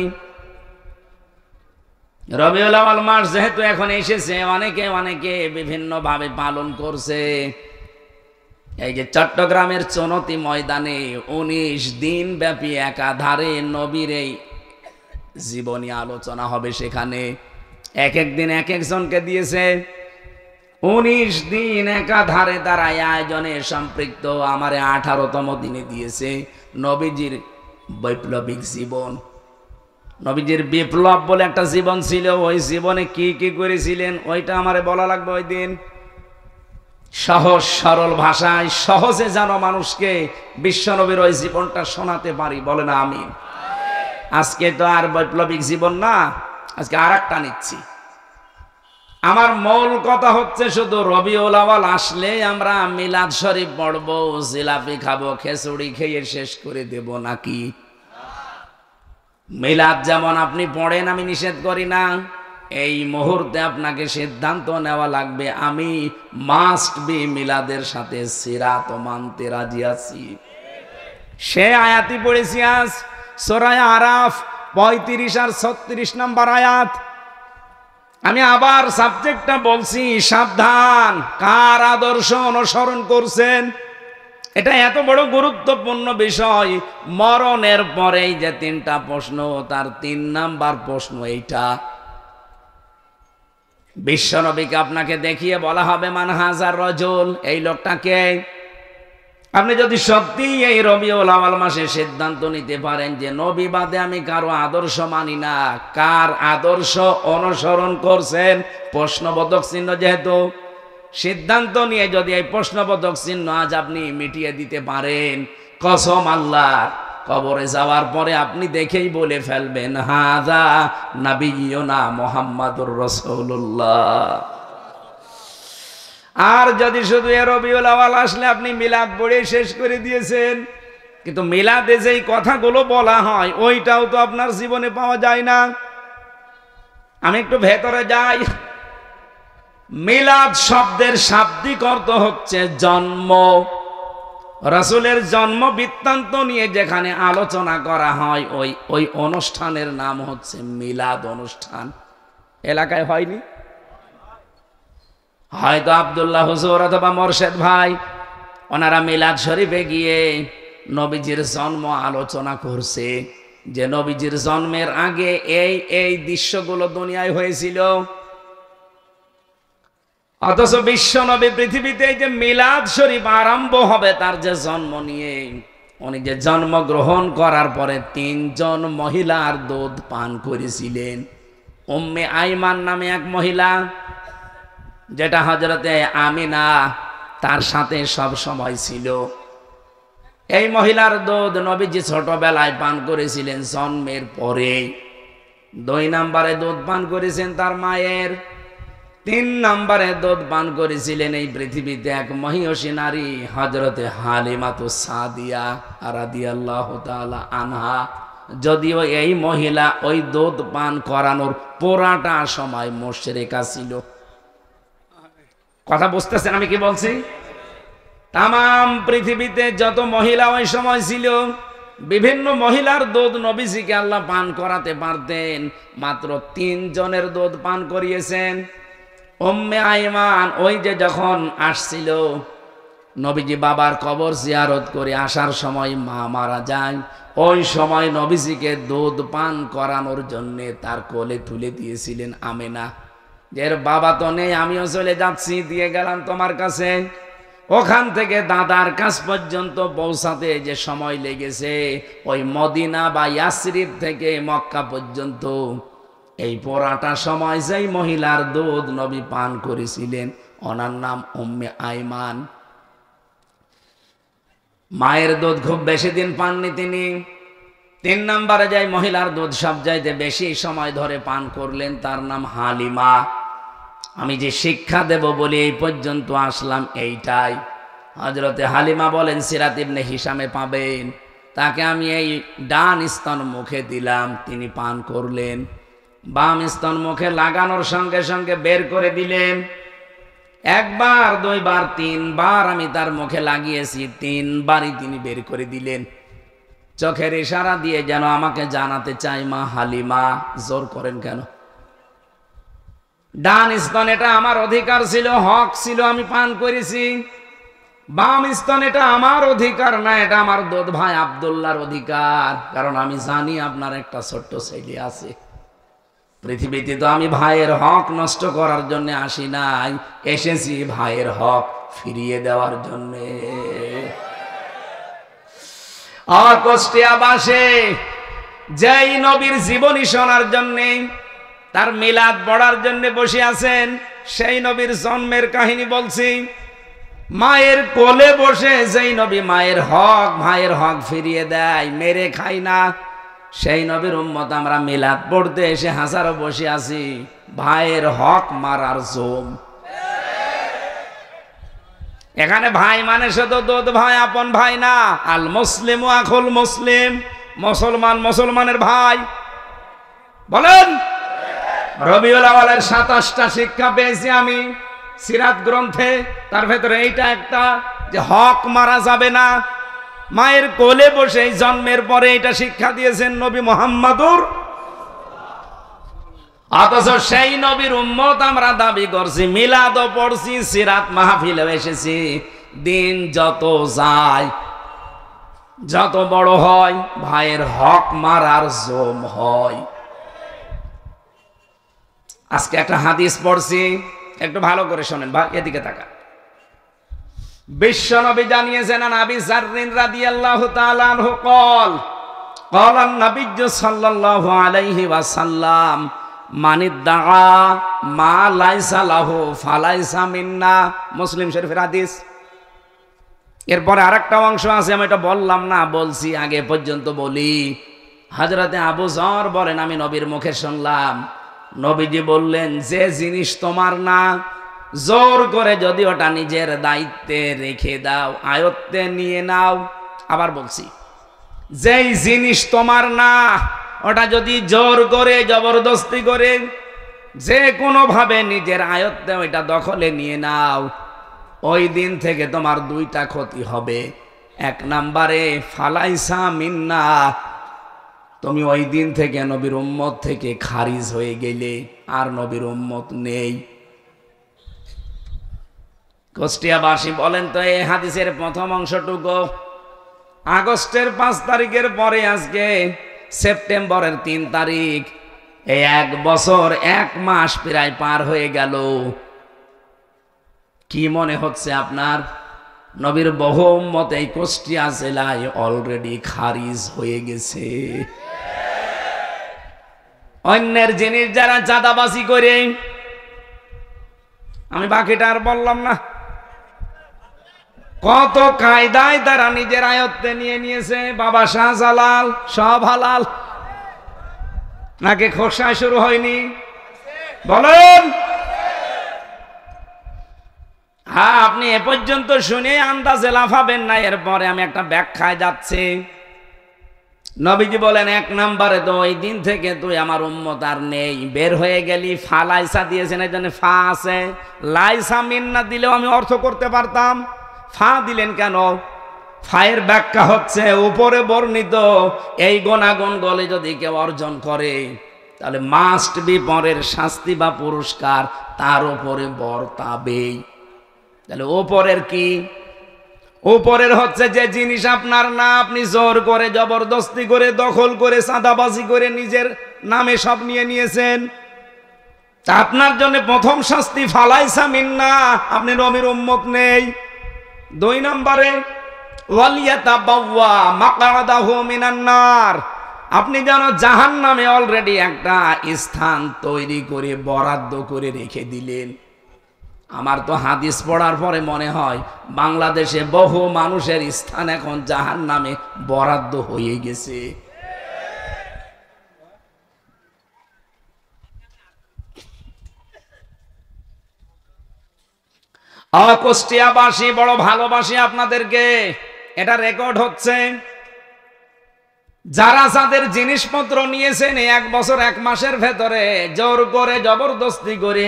[SPEAKER 1] রবিউল আউয়াল মাস যেহেতু এখন এসেছে, অনেকে বিভিন্ন ভাবে পালন করছে। এই যে চট্টগ্রামের চনতি ময়দানে 19 দিন ব্যাপী একাধারে নবীর এই জীবনী আলোচনা হবে সেখানে। এক এক দিন এক একজনকে দিয়েছে। 19 দিন একাধারে তারা আয়োজনে সম্পৃক্ত। আমারে 18তম দিনে দিয়েছে। নবীজির বৈপ্লবিক জীবন, নবীজির বিপ্লব বলে একটা জীবন ছিল। ওই জীবনে কি কি করেছিলেন ওইটা আমারে বলা লাগবে ওই দিন। সহজ সরল ভাষায় সহজে যেন মানুষকে বিশ্বনবীর ওই জীবনটা শোনাতে পারি, বলে না আমিন। আজকে তো আর বৈপ্লবিক জীবন না, আজকে আর একটা নিচ্ছি। আমার মূল কথা হচ্ছে শুধু রবিউল আউয়াল আসলে আমরা মিলাদ শরীফ পড়বো, জিলাপি খাবো, খিচুড়ি খেয়ে শেষ করে দেব নাকি? মিলাদ যেমন আপনি পড়েন, আমি নিষেধ করি না, এই মুহূর্তে আপনাকে সিদ্ধান্ত নেওয়া লাগবে আমি মাস্ট বি মিলাদের সাথে সিরাত মানতে রাজি আছি। সে আয়াতই পড়েছি আজ সূরা আরাফ 35 আর 36 নম্বর আয়াত। আমি আবার সাবজেক্টটা বলছি, সাবধান, কার আদর্শ অনুসরণ করছেন। এটা এত বড় গুরুত্বপূর্ণ বিষয়। মরণের পরেই যে 3টা প্রশ্ন, তার 3 নাম্বার প্রশ্ন এইটা। বিশ্বনবীকে আপনাকে দেখিয়ে বলা হবে মান হাজার রজুল, এই লোকটাকে। আপনি যদি সত্যি এই রবিউল আউয়াল মাসে সিদ্ধান্ত নিতে পারেন যে নবী বাদে আমি কারো আদর্শ মানি না, কার আদর্শ অনুসরণ করছেন, প্রশ্নবোধক চিহ্ন, যেহেতু সিদ্ধান্ত নিয়ে যদি এই প্রশ্নবোধক চিহ্ন আজ আপনি মিটিয়ে দিতে পারেন, কসম আল্লাহ, কবরে যাওয়ার পরে আপনি দেখেই বলে ফেলবেন হাযা নাবিয়ুনা মুহাম্মাদুর রাসূলুল্লাহ। আর যদি শুধু রবিউল আউয়াল আসলে আপনি মিলাদ পড়ে শেষ করে দিয়েছেন, কিন্তু মিলাদে যেই কথাগুলো বলা হয় ওইটাও তো আপনার জীবনে পাওয়া যায় না। আমি একটু ভেতরে যাই। মিলাদ শব্দের শাব্দিক অর্থ হচ্ছে জন্ম। রাসূলের জন্ম বৃত্তান্ত নিয়ে যেখানে আলোচনা করা হয় ওই অনুষ্ঠানের নাম হচ্ছে মিলাদ অনুষ্ঠান। এলাকায় হয়নি? হয়তো আব্দুল্লাহ হুজুর অথবা মোরশেদ ভাই ওনারা মিলাদ শরীফে গিয়ে নবীজির জন্ম আলোচনা করছে, যে নবীজির জন্মের আগে এই দৃশ্যগুলো দুনিয়ায় হয়েছিল। অথচ বিশ্বনবী পৃথিবীতে যে মিলাদ শরীফ আরম্ভ হবে তার যে জন্ম নিয়ে, উনি যে জন্মগ্রহণ করার পরে 3 জন মহিলার দুধ পান করেছিলেন। উম্মে আইমান নামে এক মহিলা, যেটা হযরতে আমিনা তার সাথে সব সময় ছিল। এই মহিলার দুধ নবীজি ছোটবেলায় পান করেছিলেন জন্মের পরে। 2 নম্বরে দুধ পান করেছেন তার মায়ের। 3 নম্বরে দুধ পান করেছিলেন এই পৃথিবীতে এক মহিয়সী নারী হযরতে হালিমাতুস সাদিয়া রাদিয়াল্লাহু তাআলা আনহা। যদিও এই মহিলা ওই দুধ পান করানোর পুরাটা সময় মুশরিকা ছিল। কথা বুঝতেছেন আমি কি বলছি? তাম পৃথিবীতে যত মহিলা ওই সময় ছিল, বিভিন্ন মহিলার দুধ নবীজিকে আল্লাহ পান করাতে পারতেন, মাত্র 3 জনের দুধ পান করিয়েছেন। উম্মে আইমান ওই যে যখন আসছিল, নবীজি বাবার কবর জিয়ারত করে আসার সময় মা মারা যায়, ওই সময় নবীজিকে দুধ পান করানোর জন্য তার কোলে তুলে দিয়েছিলেন আমেনা। এর বাবা তো নেই, আমিও চলে যাচ্ছি, দিয়ে গেলাম তোমার কাছে। ওখান থেকে দাদার কাছ পর্যন্ত পৌঁছাতে যে সময় লেগেছে, ওই মদিনা বা ইয়াসরিব থেকে মক্কা পর্যন্ত এই পুরাটা সময় যেই মহিলার দুধ নবী পান করেছিলেন ওনার নাম উম্মে আইমান। মায়ের দুধ খুব বেশি দিন পাননি তিনি। 3 নম্বরে যাই মহিলার দুধ সব চাইতে বেশি সময় ধরে পান করলেন, তার নাম হালিমা। আমি যে শিক্ষা দেব বলে এই পর্যন্ত আসলাম এইটাই। হযরতে হালিমা বলেন সিরাত ইবনে হিশামে পাবেন, তাকে আমি এই ডান স্তন মুখে দিলাম, তিনি পান করলেন। বাম স্তন মুখে লাগানোর সঙ্গে সঙ্গে বের করে দিলেন। 1 বার 2 বার 3 বার আমি তার মুখে লাগিয়েছি, 3 বারই তিনি বের করে দিলেন। চোখের ইশারা দিয়ে যেন আমাকে জানাতে চাই মা হালিমা, জোর করেন কেন? ডান স্তন এটা আমার অধিকার ছিল, হক ছিল, আমি পান করেছি। বাম স্তন এটা আমার অধিকার না, এটা আমার দুধ ভাই আব্দুল্লাহর অধিকার। কারণ আমি জানি আপনার একটা ছোট্ট ছেলে আছে, পৃথিবীতে তো আমি ভাইয়ের হক নষ্ট করার জন্য আসি নাই, এসেছি ভাইয়ের হক ফিরিয়ে দেওয়ার জন্য। কুষ্টিয়াবাসী যেই নবীর জীবনী শোনার জন্য, তার মিলাদ পড়ার জন্য বসে আছেন, সেই নবীর জন্মের কাহিনী বলছি। মায়ের কোলে বসে যেই নবী মায়ের হক ভাইয়ের হক ফিরিয়ে দেয়, মেরে খাই না, সেই নবীর উম্মত আমরা মিলাদ পড়তে এসে হাজারো বসে আছি ভাইয়ের হক মারার জম। এখানে ভাই মানে শুধু দুধ ভাই, আপন ভাই না। আল মুসলিম আখুল মুসলিম, মুসলমান মুসলমানের ভাই। বলেন, রবিউল আউয়ালের 27টা শিক্ষা পেয়েছি আমি সিরাত গ্রন্থে, তার ভেতরে এইটা একটা, যে হক মারা যাবে না। মায়ের কোলে বসে জন্মের পরে এটা শিক্ষা দিয়েছেন নবী মুহাম্মদুর। অথচ সেই নবীর উম্মত আমরা দাবি করছি, মিলাদও পড়ছি, সিরাত মাহফিলেও এসেছি। দিন যত যায়, যত বড় হয়, ভাইয়ের হক মারার জম হয়। আজকে একটা হাদিস পড়ছি, একটু ভালো করে শোনেন ভাই, এদিকে তাকা। বিশ্ব নবী জানিয়েছেন, আবি যাররিন রাদিয়াল্লাহু তাআলা আনহু قال قال النبي صلى الله عليه وسلم من ادعى ما ليس له فليس منا। মুসলিম শরীফের হাদিস। এরপরে আরেকটা অংশ আছে, আমি এটা বললাম না, বলছি আগে পর্যন্ত বলি। হযরতে আবু যর বলেন, আমি নবীর মুখে শুনলাম, নবীজি বললেন, যে জিনিস তোমার না, জোর করে যদি ওটা নিজের দায়িত্বে রেখে দাও, আয়ত্তে নিয়ে নাও। আবার বলছি, যেই জিনিস তোমার না, ওটা যদি জোর করে জবরদস্তি করে যে কোনো ভাবে নিজের আয়ত্তে ওইটা দখলে নিয়ে নাও, ওই দিন থেকে তোমার দুইটা ক্ষতি হবে। এক নম্বরে ফালাইসা মিন্না, তুমি ওই দিন থেকে নবীর উম্মত থেকে খারিজ হয়ে গেলে, আর নবীর উম্মত নেই। কুষ্টিয়াবাসী বলেন তো, এই হাদিসের প্রথম অংশটুকু আগস্টের 5 তারিখের পরে আজকে সেপ্টেম্বরের 3 তারিখ, এই 1 বছর 1 মাস প্রায় পার হয়ে গেল। কি মনে হচ্ছে আপনার? নবীর বহু উম্মত এই কুষ্টিয়া জেলায় অলরেডি খারিজ হয়ে গেছে। অন্যের জিনিস যারা চাঁদাবাজি করে, আমি বাকিটা আর বললাম না, কত কায়দায় তারা নিজের আয়ত্তে নিয়ে নিয়েছে। বাবা শাহজালাল সব হালাল নাকি খোসায় শুরু হয়নি? বলেন। হ্যাঁ, আপনি এ পর্যন্ত শুনে আন্দাজে লাফাবেন না। এরপরে আমি একটা ব্যাখ্যায় যাচ্ছি। নবীজি বলেন, 1 নম্বরে তো ওই দিন থেকে তুই আমার উম্মত আর নেই, বের হয়ে গেলি। ফালাইসা দিয়েছেন, এই জন্য ফা আছে। লাইসা মিন্না দিলেও আমি অর্থ করতে পারতাম, ফা দিলেন কেন? ফায়ের ব্যাখ্যা হচ্ছে, উপরে বর্ণিত এই গুণাগুণ গলে যদি কেউ অর্জন করে, তাহলে মাস্ট বি পরের শাস্তি বা পুরস্কার তার উপরে বর্তাবেই। তাহলে উপরের কি? উপরের হচ্ছে যে জিনিস আপনার না, আপনি জোর করে জবরদস্তি করে দখল করে চাঁদাবাজি করে নিজের নামে সব নিয়ে নিয়েছেন, তা আপনার জন্য প্রথম শাস্তি ফালাইসা মিন্না, আপনি নবীর উম্মত নেই। 2 নম্বরে ওয়ালিয়াতাবাওয়া মাকআদাহু মিনান নার, আপনি যেন জাহান্নামে অলরেডি একটা স্থান তৈরি করে বরাদ্দ করে রেখে দিলেন। আমার তো হাদিস পড়ার পরে মনে হয় বাংলাদেশে বহু মানুষের স্থান এখন জাহান্নামে বরাদ্দ হয়ে গেছে। কুষ্টিয়াবাসী বড় ভালোবাসি আপনাদেরকে, এটা রেকর্ড হচ্ছে। যারা যাদের জিনিসপত্র নিয়েছেন 1 বছর 1 মাসের ভেতরে জোর করে জবরদস্তি করে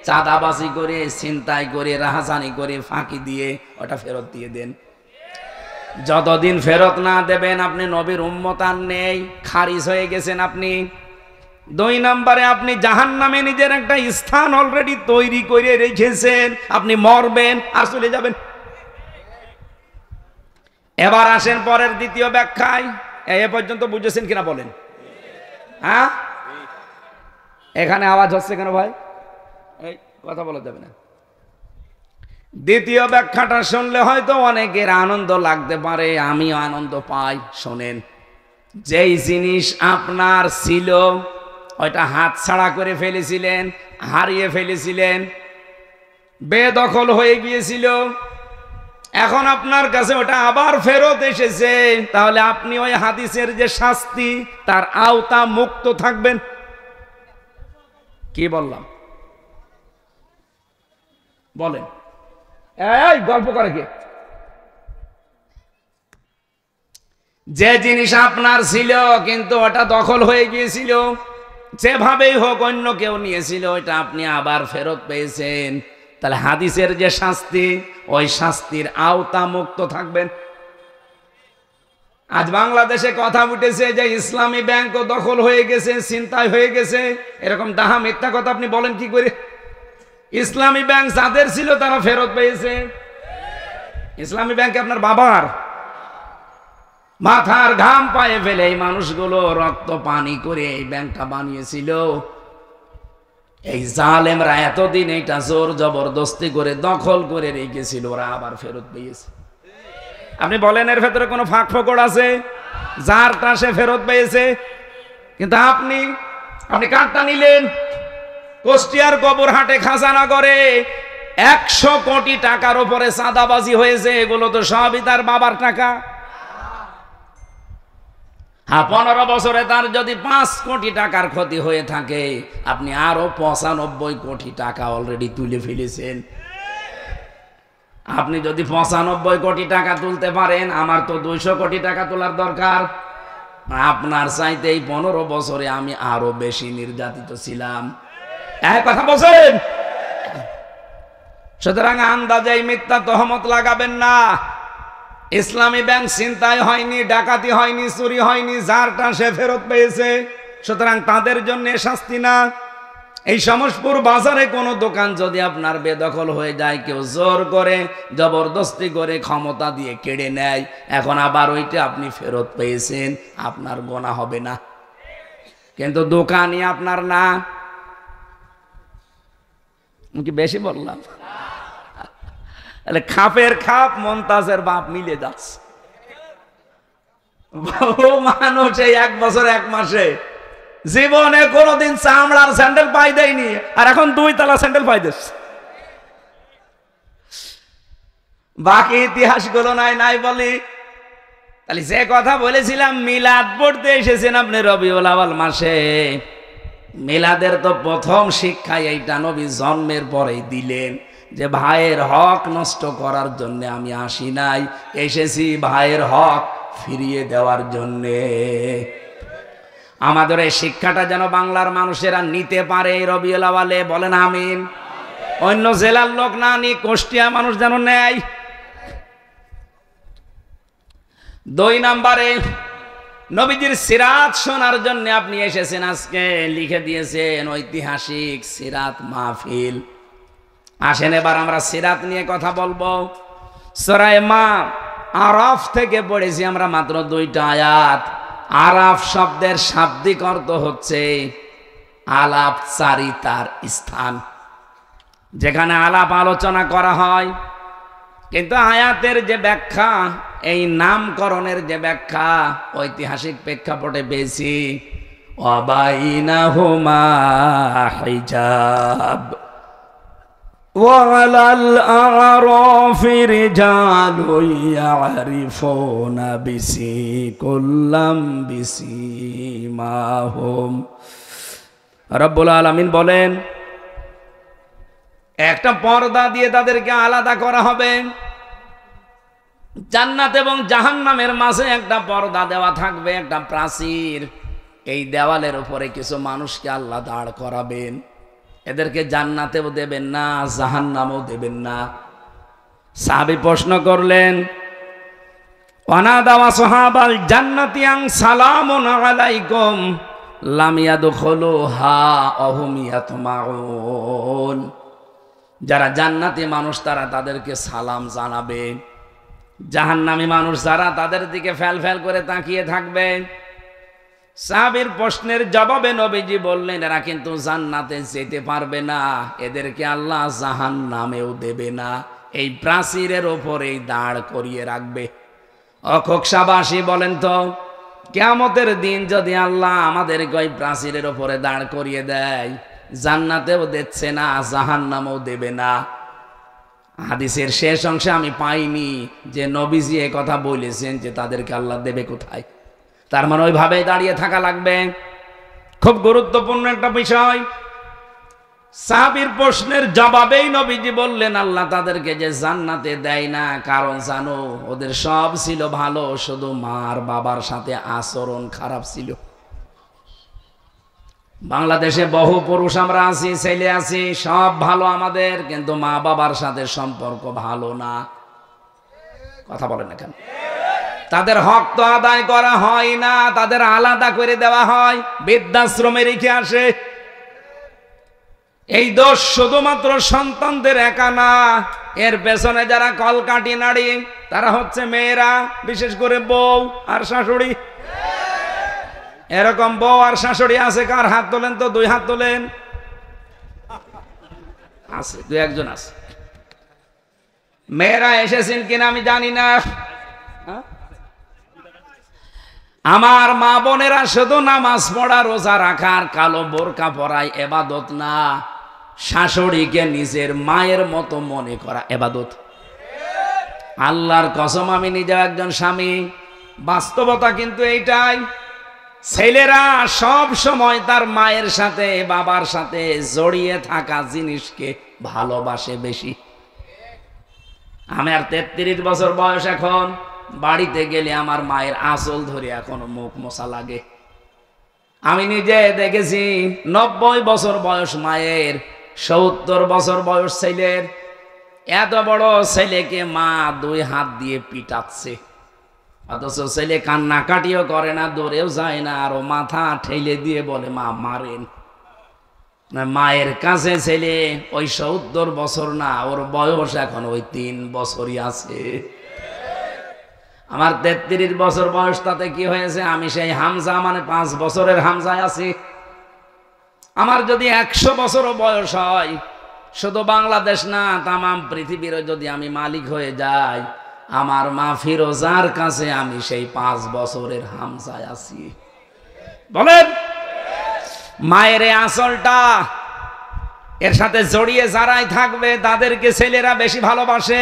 [SPEAKER 1] চাঁদাবাজি করে ছিনতাই করে রাহাজানি করে ফাঁকি দিয়ে ওটা ফেরত দিয়ে দেন। যতদিন ফেরত না দেবেন আপনি নবীর উম্মত আর নেই, খারিজ হয়ে গেছেন আপনি। 2 নম্বরে আপনি জাহান্নামে নিজের একটা স্থান অলরেডি তৈরি করে রেখেছেন, আপনি মরবেন আর চলে যাবেন। এবার আসেন পরের দ্বিতীয় ব্যাখ্যায়। এ পর্যন্ত বুঝেছেন কিনা বলেন? হ্যাঁ, এখানে আওয়াজ হচ্ছে কেন ভাই? এই কথা বলা যাবে না। দ্বিতীয় ব্যাখ্যাটা শুনলে হয়তো অনেকের আনন্দ লাগতে পারে, আমিও আনন্দ পাই। শোনেন, যেই জিনিস আপনার ছিল ওইটা হাতছাড়া করে ফেলেছিলেন, হারিয়ে ফেলেছিলেন, বেদখল হয়ে গিয়েছিল, এখন আপনার কাছে ওটা আবার ফেরত এসেছে, তাহলে আপনি ওই হাদিসের যে শাস্তি তার আওতা মুক্ত থাকবেন। কি বললাম বলেন? এই গল্প করে কে? যে জিনিস আপনার ছিল কিন্তু ওটা দখল হয়ে গিয়েছিল, যেভাবেই হোক অন্য কেউ নিয়েছিল, ওইটা আপনি আবার ফেরত পেয়েছেন, তাহলে হাদিসের যে শাস্তি ওই শাস্তির আওতা মুক্ত থাকবেন। আজ বাংলাদেশে কথা উঠেছে যে ইসলামী ব্যাংকও দখল হয়ে গেছে, ছিনতাই হয়ে গেছে, এরকম ডাহা মিথ্যা কথা আপনি বলেন কি করে? ইসলামী ব্যাংক যাদের ছিল তারা ফেরত পেয়েছে। ইসলামী ব্যাংক আপনার বাবার, মাথার ঘাম পায়ে ফেলে এই মানুষগুলো রক্ত পানি করে এই ব্যাংকটা বানিয়েছিল। এই জালেমরা এতদিন এইটা জোর জবরদস্তি করে দখল করে রেখেছিল, ওরা আবার ফেরত পেয়েছে। আপনি বলেন এর ভেতরে কোনো ফাঁক ফোকড় আছে? যারটা সে ফেরত পেয়েছে, কিন্তু আপনি কারটা নিলেন। কুষ্টিয়ার কবরহাটে খাজানা করে 100 কোটি টাকার উপরে চাঁদাবাজি হয়েছে, এগুলো তো সবই তার বাবার টাকা। 15 বছরে তার যদি 5 কোটি টাকার ক্ষতি হয়ে থাকে, আপনি আরো 95 কোটি টাকা অলরেডি তুলে ফেলেছেন। আপনি যদি 95 কোটি টাকা তুলতে পারেন, আমার তো 200 কোটি টাকা তোলার দরকার। আপনার চাইতে এই 15 বছরে আমি আরো বেশি নির্যাতিত ছিলাম। এক কথা বলছেন। সুতরাং আন্দাজে মিথ্যা তহমত লাগাবেন না। ইসলামী ব্যাংক ছিনতাই হয়নি, ডাকাতি হয়নি, চুরি হয়নি, যারটা সে ফেরত পেয়েছে, সুতরাং তাদের জন্য শাস্তি না। এই সমসপুর বাজারে কোনো দোকান যদি আপনার বেদখল হয়ে যায়, কেউ জোর করে জবরদস্তি করে ক্ষমতা দিয়ে কেড়ে নেয়, এখন আবার ওইটা আপনি ফেরত পেয়েছেন, আপনার গোনা হবে না, কিন্তু দোকানই আপনার না। কি বেশি বললাম? তাহলে খাপের খাপ মমতাজের বাপ মিলে যাচ্ছে। বহু মানুষ এই 1 বছর 1 মাসে জীবনে কোনোদিন চামড়ার স্যান্ডেল পাই দেয়নি, আর এখন 2 তলা স্যান্ডেল পাই দিচ্ছে। বাকি ইতিহাসগুলো নাই বলি। তাহলে যে কথা বলেছিলাম, মিলাদ পড়তে এসেছেন আপনি রবিউল আউয়াল মাসে, মিলাদের তো প্রথম শিক্ষা এইটা নবী জন্মের পরেই দিলেন যে ভাইয়ের হক নষ্ট করার জন্য আমি আসি নাই, এসেছি ভাইয়ের হক ফিরিয়ে দেওয়ার জন্যে। আমাদের এই শিক্ষাটা যেন বাংলার মানুষেরা নিতে পারে রবিউল আউয়ালে, বলেন আমিন। অন্য জেলার লোক না নি, কুষ্টিয়া মানুষ যেন নেয়। 2 নম্বরে, নবীজির সিরাত শোনার জন্য আপনি এসেছেন, আজকে লিখে দিয়েছেন ঐতিহাসিক সিরাত মাহফিল। আসেন এবার আমরা সিরাত নিয়ে কথা বলবো। সূরা আরাফ থেকে পড়েছি আমরা মাত্র 2টা আয়াত। আরাফ শব্দের শাব্দিক অর্থ হচ্ছে আলাপচারিতার স্থান, যেখানে আলাপ আলোচনা করা হয়। কিন্তু আয়াতের যে ব্যাখ্যা, এই নামকরণের যে ব্যাখ্যা, ঐতিহাসিক প্রেক্ষাপটে পেয়েছি ওয়াবাইনাহুমা হিজাব ওয়ালাল আরাফি রিজালুন ইয়ারিফুনা বিসিকুল্লাম বিসিমাহুম। রব্বুল আলামিন বলেন, একটা পর্দা দিয়ে তাদেরকে আলাদা করা হবে। জান্নাত এবং জাহান্নামের মাঝে একটা পর্দা দেওয়া থাকবে, একটা প্রাচীর। এই দেওয়ালের উপরে কিছু মানুষকে আল্লাহ দাঁড় করাবেন। এদেরকে জান্নাতেও দেবেন না, জাহান্নামেও দেবেন না। সাহাবী প্রশ্ন করলেন, ওয়ানাদা ওয়াসহাবাল জান্নাতি আন সালামুন আলাইকুম লাম ইয়াদখুলুহা ওয়া হুম ইয়াতমাউন। যারা জান্নাতি মানুষ তারা তাদেরকে সালাম জানাবে, জাহান্নামী মানুষ যারা তাদের দিকে ফ্যাল ফ্যাল করে তাকিয়ে থাকবে। সাহাবীর প্রশ্নের জবাবে নবীজি বললেন, এরা কিন্তু জান্নাতে যেতে পারবে না, এদেরকে আল্লাহ জাহান্নামেও দেবে না, এই প্রাচীরের ওপরেই দাঁড় করিয়ে রাখবে। অখোকসাবাসী বলেন তো, কিয়ামতের দিন যদি আল্লাহ আমাদেরকে ওই প্রাচীরের ওপরে দাঁড় করিয়ে দেয়, জান্নাতেও দিচ্ছে না, জাহান্নামেও দেবে না। হাদিসের শেষ অংশে আমি পাইনি যে নবীজি এ কথা বলেছেন যে তাদেরকে আল্লাহ দেবে কোথায়। তার মানে ওইভাবে দাঁড়িয়ে থাকা লাগবে। খুব গুরুত্বপূর্ণ একটা বিষয়। সাহাবীর প্রশ্নের জবাবেই নবীজি বললেন, আল্লাহ তাদেরকে যে জান্নাতে দেয় না, কারণ জানো ওদের সব ছিল ভালো, শুধু মার বাবার সাথে আচরণ খারাপ ছিল। বাংলাদেশে বহু পুরুষ আমরা আছি, ছেলে আছি, সব ভালো আমাদের, কিন্তু মা বাবার সাথে সম্পর্ক ভালো না। কথা বলেন না কেন? তাদের হক তো আদায় করা হয় না, তাদের আলাদা করে দেওয়া হয়, বৃদ্ধাশ্রমে রেখে আসে। এই দোষ শুধুমাত্র সন্তানদের একা না, এর পেছনে যারা কলকাঠি নাড়ি তারা হচ্ছে মেয়েরা, বিশেষ করে বউ আর শাশুড়ি। এরকম বউ আর শাশুড়ি আছে কার? হাত তোলেন তো, 2 হাত তোলেন। আছে, 2-1 আছে। মেয়েরা এসেছেন কিনা আমি জানি না। আমার মা বোনেরা, শুধু নামাজ পড়া, রোজা রাখার, কালো বোরকা পরাই এবাদত না, শাশুড়িকে নিজের মায়ের মতো মনে করা এবাদত। আল্লাহর কসম, আমি নিজে একজন স্বামী, বাস্তবতা কিন্তু এইটাই। ছেলেরা সব সময় তার মায়ের সাথে বাবার সাথে জড়িয়ে থাকা জিনিসকে ভালোবাসে বেশি। আমার 33 বছর বয়স এখন, বাড়িতে গেলে আমার মায়ের আঁচল ধরে এখনো মুখ মোছা লাগে। আমি নিজে দেখেছি 90 বছর বয়স মায়ের, 70 বছর বয়স ছেলের। এত বড় ছেলেকে মা 2 হাত দিয়ে পিটাচ্ছে, অথচ ছেলে কান্নাকাটিও করে না, দৌড়েও যায় না, আরো মাথা ঠেলে দিয়ে বলে মা মারেন। মায়ের কাছে ছেলে ওই 70 বছর না, ওর বয়স এখন ওই 3 বছরই আছে। আমার 33 বছর বয়স, তাতে কি হয়েছে? আমি সেই হামজা, মানে 5 বছরের হামজায় আছি। আমার যদি 100 বছরও বয়স হয়, শুধু বাংলাদেশ না, তামাম পৃথিবীরও যদি আমি মালিক হয়ে যাই, আমার মা ফিরোজার কাছে আমি সেই 5 বছরের হামজায় আছি। বলেন, মায়ের আঁচলটা, এর সাথে জড়িয়ে যারাই থাকবে তাদেরকে ছেলেরা বেশি ভালোবাসে।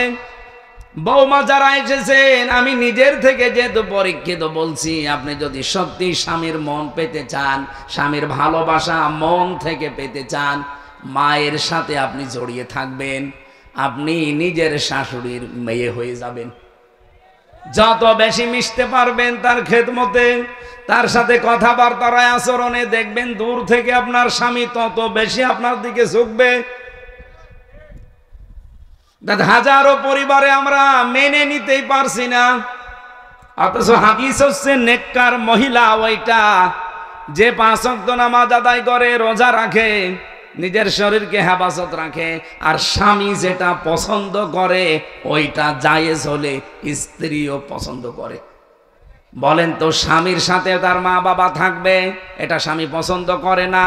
[SPEAKER 1] বৌমা যারা এসেছেন, আমি নিজের থেকে যেহেতু পরীক্ষিত বলছি, আপনি যদি সত্যি স্বামীর মন পেতে চান, স্বামীর ভালোবাসা মন থেকে পেতে চান, মায়ের সাথে আপনি জড়িয়ে থাকবেন, আপনি নিজের শাশুড়ির মেয়ে হয়ে যাবেন। যত বেশি মিশতে পারবেন তার খেদমতে, তার সাথে কথাবার্তার আচরণে, দেখবেন দূর থেকে আপনার স্বামী তত বেশি আপনার দিকে ঝুঁকবে। হাজারো পরিবারে আমরা মেনে নিতেই পারছি না, অথচ হাদিস হচ্ছে নেককার মহিলা ওইটা যে 5 ওয়াক্ত নামাজ আদায় করে, রোজা রাখে, নিজের শরীরকে হেফাজত রাখে, আর স্বামী যেটা পছন্দ করে ওইটা জায়েজ হলে স্ত্রীও পছন্দ করে। বলেন তো, স্বামীর সাথে তার মা বাবা থাকবে, এটা স্বামী পছন্দ করে না?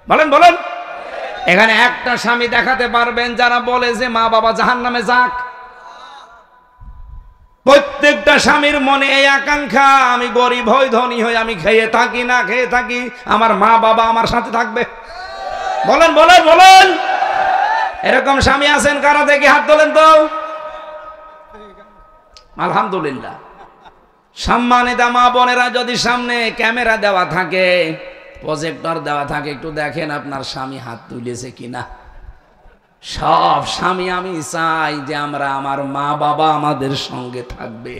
[SPEAKER 1] বলেন বলেন। এখানে একটা স্বামী দেখাতে পারবেন যারা বলে যে মা বাবা জাহান্নামে যাক? প্রত্যেকটা স্বামীর মনে এই আকাঙ্ক্ষা, আমি গরিব হই ধনী হই, আমি খেয়ে থাকি না খেয়ে থাকি, আমার মা বাবা আমার সাথে থাকবে। বলেন বলেন বলেন। এরকম স্বামী আছেন কারা? দেখি হাত তোলেন তো। আলহামদুলিল্লাহ। সম্মানিত মা বোনেরা, যদি সামনে ক্যামেরা দেওয়া থাকে, প্রজেক্টর দেওয়া থাকে, একটু দেখেন আপনার স্বামী হাত তুলেছে কিনা। সব স্বামী আমি চাই যে আমরা, আমার মা বাবা আমাদের সঙ্গে থাকবে,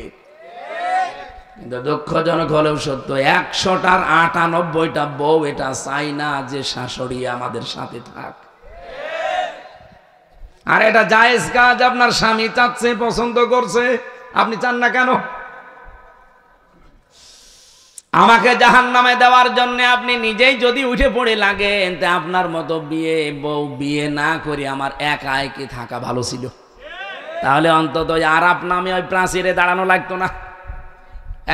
[SPEAKER 1] কিন্তু দুঃখজনক হলেও সত্য, 100টার 98টা বউ এটা চাই না যে শাশুড়ি আমাদের সাথে থাক। আর এটা জায়েজ কাজ, আপনার স্বামী চাচ্ছে, পছন্দ করছে, আপনি চান না কেন? আমাকে জাহান্নামে দেওয়ার জন্য আপনি নিজেই যদি উঠে পড়ে লাগেন, তা আপনার মতো বউ বিয়ে না করে আমার একা একা থাকা ভালো ছিল। তাহলে অন্তত আরাপ নামে ওই প্রাচীরে দাঁড়ানো লাগতো না।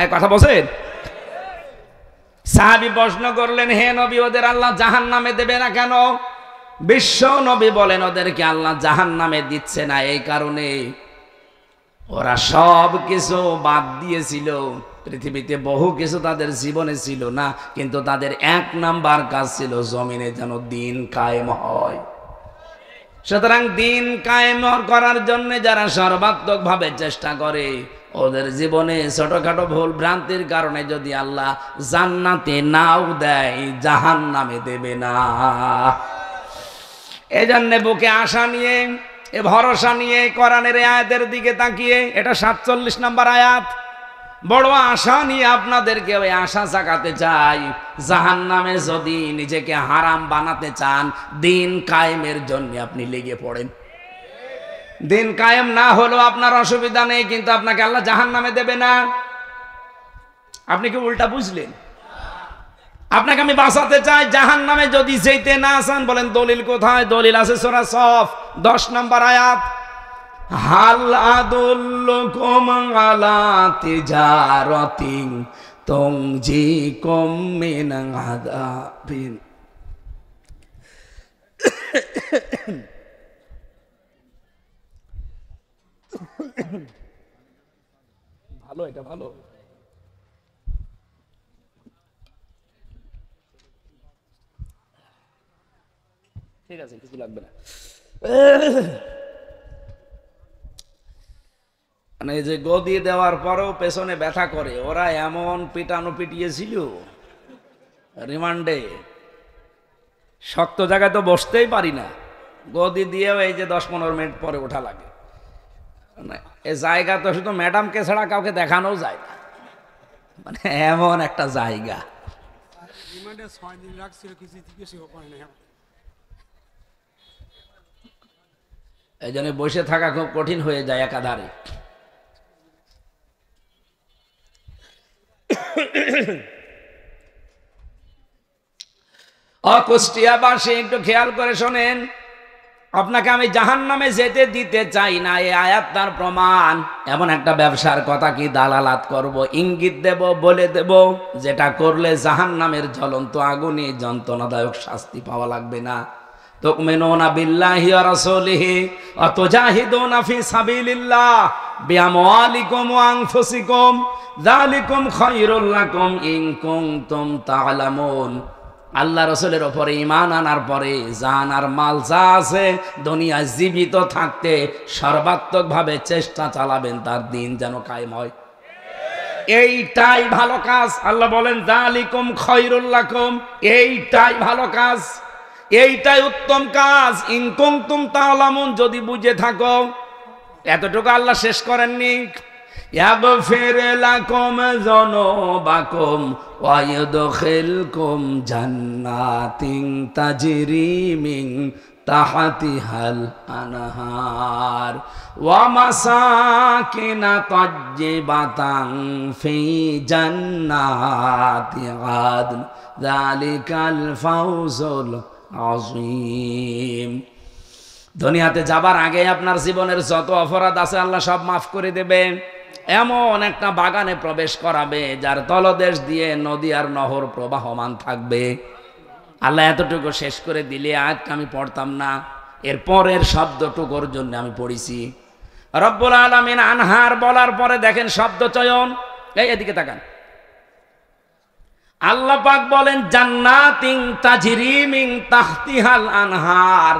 [SPEAKER 1] এক কথা বলছেন। সাহাবী প্রশ্ন করলেন, হে নবী, ওদের আল্লাহ জাহান্নামে দেবে না কেন? বিশ্ব নবী বলেন, ওদেরকে আল্লাহ জাহান্নামে দিচ্ছে না এই কারণে ওরা সব কিছু বাদ দিয়েছিল। পৃথিবীতে বহু কিছু তাদের জীবনে ছিল না, কিন্তু তাদের এক নাম্বার কাজ ছিল জমিনে যেন দিন কায়েম হয়। সুতরাং দিন কায়েম করার জন্য যারা সর্বাত্মক ভাবে চেষ্টা করে, ওদের জীবনে ছোটখাটো ভুল ভ্রান্তির কারণে যদি আল্লাহ জান্নাতে নাও দেয়, জাহান্নামে দেবে না। এই জন্য বুকে আশা নিয়ে, এ ভরসা নিয়ে কোরআনের আয়াতের দিকে তাকিয়ে, এটা 47 নম্বর আয়াত, বড় আশা নিয়ে আপনাদেরকে ওই আশা জাগাতে চাই। জাহান্নামে যদি নিজেকে হারাম বানাতে চান, দিন কায়েমের জন্য আপনি লেগে পড়েন। দিন কায়েম না হলেও আপনার অসুবিধা নেই, কিন্তু আপনাকে আল্লাহ জাহান্নামে দেবে না। আপনি কি উল্টা বুঝলেন? আপনাকে আমি বাঁচাতে চাই, জাহান্নামে যদি যেতে না চান, বলেন দলিল কোথায়? দলিল আছে সূরা সফ 10 নম্বর আয়াত, হাল আদুল্লুকুম আলা তিজারাতিন তুনজিকুম মিন আযাবিন। ভালো, এটা ভালো। ঠিক আছে, কিছু লাগবে না। মানে যে গদি দেওয়ার পরেও পেছনে ব্যথা করে, ওরা এমন পিটানো পিটিয়েছিল রিমান্ডে, শক্ত জায়গায় তো বসতেই পারি না, গদি দিয়েও এই যে 10-15 মিনিট পরে ওঠা লাগে। এই জায়গা তো শুধু ম্যাডামকে ছাড়া কাউকে দেখানোও যায় না, মানে এমন একটা জায়গা। এই জন্য বসে থাকা খুব কঠিন হয়ে যায় একাধারে। কুষ্টিয়াবাসী একটু খেয়াল করে শোনেন, আপনাকে আমি জাহান্নামে যেতে দিতে চাই না, এই আয়াত তার প্রমাণ। এমন একটা ব্যবসার কথা কি দালালাত করব, ইঙ্গিত দেব, বলে দেব, যেটা করলে জাহান্নামের জ্বলন্ত আগুনে যন্ত্রণাদায়ক শাস্তি পাওয়া লাগবে না। তুমিনুনা বিল্লাহি ওয়া রাসূলিহি ওয়া তুজাহিদুনা ফি সাবিলিল্লাহ বিআমওয়ালিকুম ওয়া আনফুসিকুম যালিকুম খায়রুল লাকুম ইন কুনতুম তা'লামুন। আল্লাহ রসুলের ওপরে ঈমান আনার পরে জান আর মাল যা আছে দুনিয়া জীবিত থাকতে সর্বাত্মকভাবে চেষ্টা চালাবেন তার দিন যেন কায়েম হয়। এইটাই ভালো কাজ। আল্লাহ বলেন যালিকুম খায়রুল লাকুম, এইটাই ভালো কাজ, এইটাই উত্তম কাজ। ইন কুনতুম তা'লামুন, যদি বুঝে থাকো। এতটুকু আল্লাহ শেষ করেননি, ইয়াগফির লাকুম যুনুবাকুম ওয়া ইউদখিলকুম জান্নাতিন তাজরি মিন তাহতিহাল আনহার ওয়া মাসাকিনা তাজ্জিবাতান ফি জান্নাতি আদন যালিকাল ফাওজুল আযীম। দুনিয়াতে যাবার আগে আপনার জীবনের যত অপরাধ আছে আল্লাহ সব মাফ করে দেবেন। এমন একটা বাগানে প্রবেশ করাবে যার তলদেশ দিয়ে নদী আর নহর প্রবাহমান থাকবে। আল্লাহ এতটুকু শেষ করে দিলে আয়াতটা আমি পড়তাম না, এর পরের শব্দটুকুর জন্য আমি পড়িছি। রব্বুল আলামিন আনহার বলার পরে দেখেন শব্দ চয়ন, এদিকে তাকান। আল্লাহ পাক বলেন জান্নাতিন তাজরি মিন তাহতিহাল আনহার,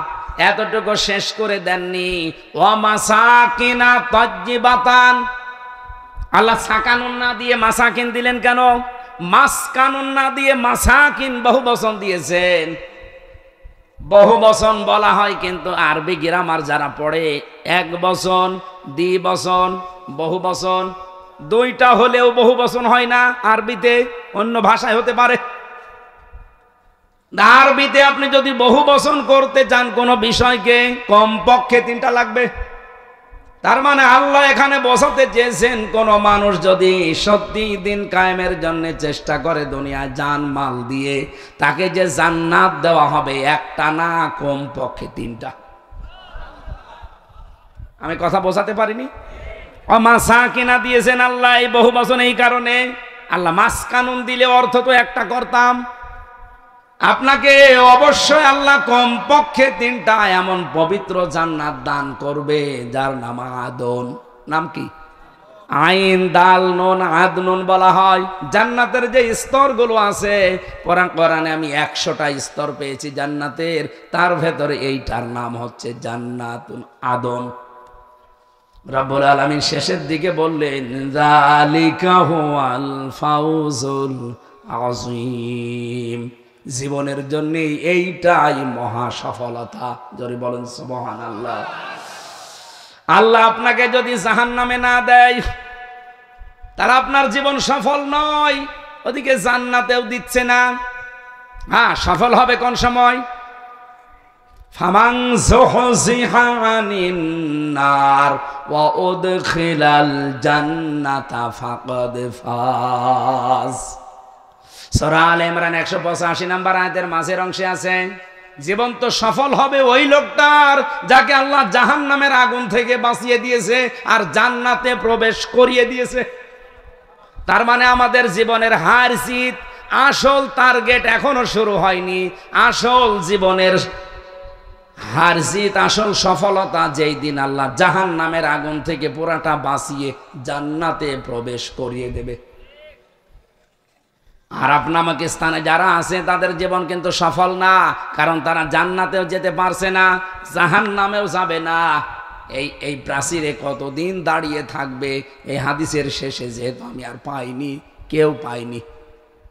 [SPEAKER 1] এতটুকু শেষ করে দেননি। ওয়া মাসাকিনা তাজ্জিবাতান, আল্লাহ সাকানুন না দিয়ে মাসাকিন দিলেন কেন? মাসকানুন না দিয়ে মাসাকিন বহু বচন দিয়েছেন। বহু বচন বলা হয়, কিন্তু আরবি গ্রামার যারা পড়ে এক বচন, দ্বিবচন, বহু বচন, দুইটা হলেও বহু বচন হয় না আরবিতে, অন্য ভাষায় হতে পারে। আরবিতে আপনি যদি বহু বচন করতে চান কোন বিষয়কে, কমপক্ষে 3টা লাগবে। তার মানে আল্লাহ এখানে বোঝাতে চেয়েছেন, কোন মানুষ যদি সত্যি দিন কায়েমের জন্য চেষ্টা করে দুনিয়ায় জান মাল দিয়ে, তাকে যে জান্নাত দেওয়া হবে একটা না, কমপক্ষে 3টা। আমি কথা বোঝাতে পারিনি? মাসাকিনা দিয়েছেন আল্লাহ এই বহু বচন এই কারণে, আল্লাহ মাস কানুন দিলে অর্থ তো একটা করতাম। আপনাকে অবশ্যই আল্লাহ কমপক্ষে 3টা এমন পবিত্র জান্নাত দান করবে যার নাম আদন। নাম কি? আইন দাল নুন আদনুন বলা হয়। জান্নাতের যে স্তরগুলো আছে, কোরআনে আমি 100টা স্তর পেয়েছি জান্নাতের, তার ভেতরে এইটার নাম হচ্ছে জান্নাতুল আদন। রব্বুল আলামিন শেষের দিকে বললেন, যালিকা হুয়াল ফাউজুল আযীম। জীবনের জন্য এইটাই মহা সফলতা। জোরে বলেন সুবহানাল্লাহ। আল্লাহ আপনাকে যদি জাহান্নামে না দেয়, তাহলে আপনার জীবন সফল নয়। ওদিকে জান্নাতেও দিচ্ছে না। হ্যাঁ, সফল হবে কোন সময়? ফামান যুহজিহা আনিন নার ওয়া উদখিলাল জান্নাতা ফাকাদ ফাজ। সূরা আলে ইমরান 185 নম্বর আয়াতের মাঝের অংশে আছে, জীবন তো সফল হবে ওই লোকটার যাকে আল্লাহ জাহান্নামের আগুন থেকে বাঁচিয়ে দিয়েছে আর জান্নাতে প্রবেশ করিয়ে দিয়েছে। তার মানে আমাদের জীবনের হার জিত, আসল টার্গেট এখনো শুরু হয়নি। আসল জীবনের হার জিত, আসল সফলতা যেই দিন আল্লাহ জাহান্নামের আগুন থেকে পুরাটা বাঁচিয়ে জান্নাতে প্রবেশ করিয়ে দেবে। আর আপনাকে স্থানে যারা আছে তাদের জীবন কিন্তু সফল না, কারণ তারা জান্নাতেও যেতে পারছে না, জাহান্নামেও যাবে না। এই প্রাচীরে কতদিন দাঁড়িয়ে থাকবে? এই হাদিসের শেষে যেহেতু আমি আর পাইনি, কেউ পাইনি,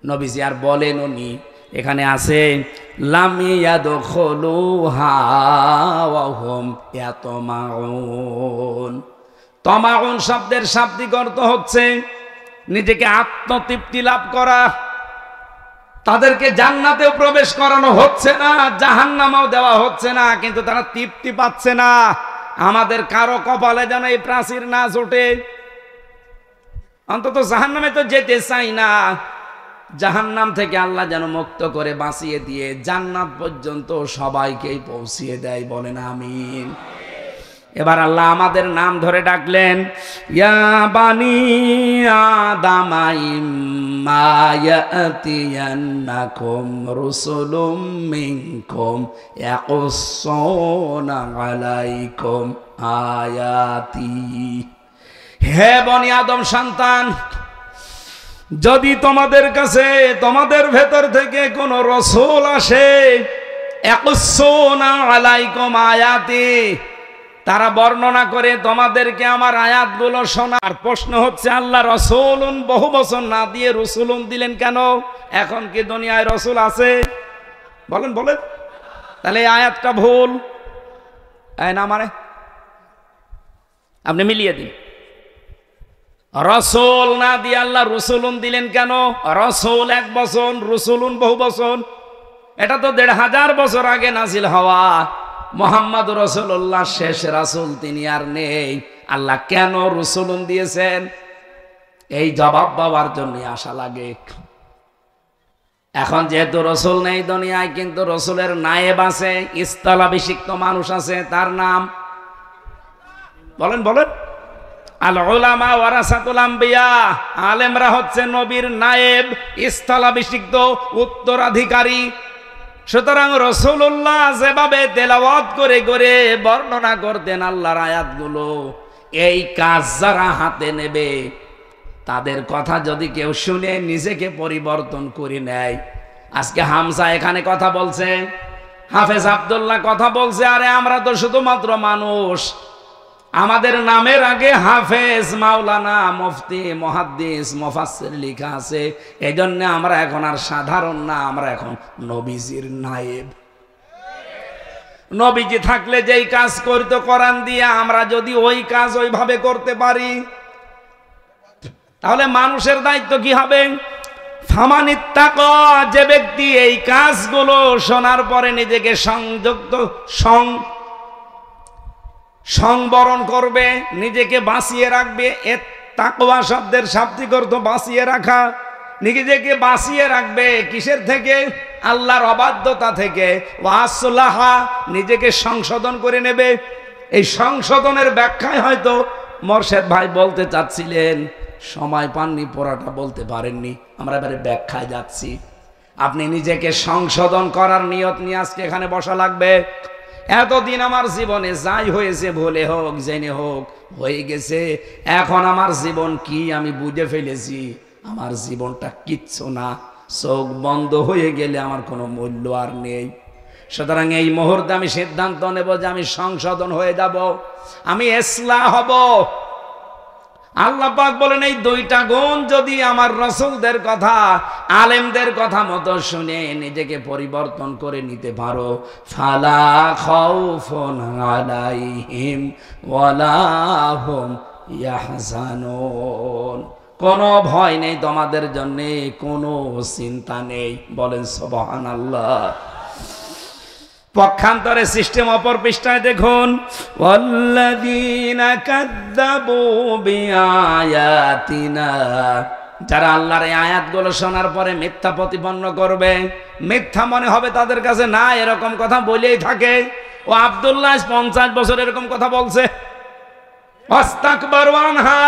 [SPEAKER 1] নবীজি আর বলেনও নি। এখানে আছে লাম ইয়াদখুলুহা ওয়া হুম ইয়াতমাউন। তমাউন শব্দের শাব্দিক অর্থ হচ্ছে নিজেকে আত্মতৃপ্তি লাভ করা। তাদেরকে জান্নাতেও প্রবেশ করানো হচ্ছে না, জাহান্নামেও দেওয়া হচ্ছে না, কিন্তু তারা তৃপ্তি পাচ্ছে না। আমাদের কারো কপালে যেন এই প্রাচীর না জোটে। অন্তত জাহান্নামে তো যেতে চাই না, জাহান্নাম থেকে আল্লাহ যেন মুক্ত করে বাঁচিয়ে দিয়ে জান্নাত পর্যন্ত সবাইকেই পৌঁছিয়ে দেয়। বলেন আমিন। এবার আল্লাহ আমাদের নাম ধরে ডাকলেন, ইয়া বানি আদামা ইম্মা ইয়াতিয়ান্নাকুম রুসুলুম মিনকুম ইয়াকুসসুনা আলাইকুম আয়াতি। হে বনি আদম সন্তান, যদি তোমাদের কাছে তোমাদের ভেতর থেকে কোন রসুল আসে, ইয়াকুসসুনা আলাইকুম আয়াতি, তারা বর্ণনা করে তোমাদেরকে আমার আয়াতগুলো শোনার। প্রশ্ন হচ্ছে, আল্লাহ রসুলুন বহু বছর না দিয়ে রসুলুন দিলেন কেন? এখন কি দুনিয়ায় রসুল আছে? বলেন বলেন। তাহলে এই আয়াতটা ভুল না, মানে আপনি মিলিয়ে দিন। রসুল না দিয়ে আল্লাহ রসুলুন দিলেন কেন? রসুল 1 বছর, রসুলুন বহু বছর। এটা তো 1500 বছর আগে নাজিল হওয়া। মোহাম্মদ রাসূলুল্লাহ শেষ রাসূল, তিনি আর নেই। আল্লাহ কেন রসুলুন দিয়েছেন? এই জবাব পাওয়ার জন্য আশা লাগে। এখন যেহেতু রসুল নেই দুনিয়ায়, কিন্তু রসুলের নায়েব আছে, স্থলাভিষিক্ত মানুষ আছে, তার নাম বলেন বলেন। আল উলামা ওয়ারাসাতুল আম্বিয়া, আলেমরা হচ্ছে নবীর নায়েব, স্থলাভিষিক্ত উত্তরাধিকারী। সুতরাং রাসূলুল্লাহ যেভাবে তেলাওয়াত করে করে বর্ণনা করতেন আল্লাহর আয়াতগুলো, এই কাজ যারা হাতে নেবে তাদের কথা যদি কেউ শুনে নিজেকে পরিবর্তন করে নেয়। আজকে হামজা এখানে কথা বলছে, হাফেজ আব্দুল্লাহ কথা বলছে, আরে আমরা তো শুধুমাত্র মানুষ, আমাদের নামের আগে হাফেজ, মাওলানা, মুফতি, মুহাদ্দিস, মুফাসসির লেখা আছে। এজন্য আমরা এখন আর সাধারণ না, আমরা এখন নবীজির নায়েব। নবীজি থাকলে যেই কাজ করতে কোরআন দিয়ে, আমরা যদি ওই কাজ ওইভাবে করতে পারি, তাহলে মানুষের দায়িত্ব কি হবে? ফামানিত্তাকা, যে ব্যক্তি এই কাজগুলো শোনার পরে নিজেকে সংবরণ করবে, নিজেকে বাঁচিয়ে রাখবে। এ তাকওয়া শব্দের শাব্দিক অর্থ বাঁচিয়ে রাখা। নিজেকে বাঁচিয়ে রাখবে কিসের থেকে? আল্লাহর অবাধ্যতা থেকে। ওয়াসলাহা, নিজেকে সংশোধন করে নেবে। এই সংশোধনের ব্যাখ্যায় হয়তো মোরশেদ ভাই বলতে চাচ্ছিলেন, সময় পাননি, পড়াটা বলতে পারেননি। আমরা এবারে ব্যাখ্যায় যাচ্ছি। আপনি নিজেকে সংশোধন করার নিয়ত নিয়ে আজকে এখানে বসা লাগবে। এতদিন আমার জীবনে যাই হয়েছে, ভুলে হোক জেনে হোক হয়ে গেছে। এখন আমার জীবন কি আমি বুঝে ফেলেছি, আমার জীবনটা কিচ্ছু না। চোখ বন্ধ হয়ে গেলে আমার কোনো মূল্য আর নেই। সুতরাং এই মুহূর্তে আমি সিদ্ধান্ত নেব যে আমি সংশোধন হয়ে যাব, আমি ইসলাহ হব। আল্লাহ পাক বলেন এই দুইটা গুণ যদি আমার রাসূলদের কথা, আলেমদের কথা মতো শুনে নিজেকে পরিবর্তন করে নিতে পারো, ফালা খাউফুন আলাইহিম ওয়ালা হুম ইয়াহজানুন, কোনো ভয় নেই তোমাদের জন্য, কোনো চিন্তা নেই। বলেন সুবহানাল্লাহ। পক্ষান্তরে সিস্টেম অপর পৃষ্ঠায় দেখুন, ওয়াল্লাযীনা কাযযাবু বিআয়াতিনা, যারা আল্লাহর এই আয়াতগুলো শোনার পরে মিথ্যা প্রতিপন্ন করবে, মিথ্যা মনে হবে তাদের কাছে, না এরকম কথা বলেই থাকে। ও আব্দুল্লাহ 50 বছর এরকম কথা বলছে। ওয়াস্তাকবারু আনহা,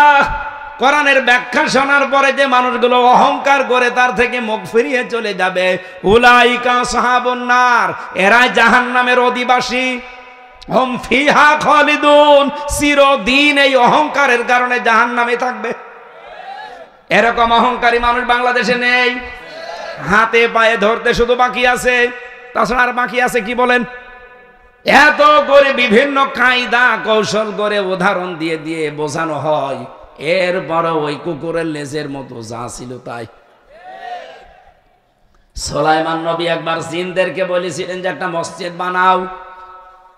[SPEAKER 1] কোরআনের ব্যাখ্যা শোনার পরে যে মানুষগুলো অহংকার করে তার থেকে মুখ ফিরিয়ে চলে যাবে, উলাইকা আসহাবুন নার, এরা জাহান্নামের অধিবাসী, হুম ফিহা খালিদুন, চিরদিন এই অহংকারের কারণে জাহান্নামে থাকবে। এরকম অহংকারী মানুষ বাংলাদেশে নেই। হাতে পায়ে ধরতে শুধু বাকি আছে, তাছাড়া আর বাকি আছে কি বলেন? এত করে বিভিন্ন কায়দা কৌশল করে উদাহরণ দিয়ে দিয়ে বোঝানো হয়, এরপরে ওই কুকুরের লেজের মতো যা ছিল তাই। সুলাইমান নবী একবার জিনদেরকে বলেছিলেন যে একটা মসজিদ বানাও।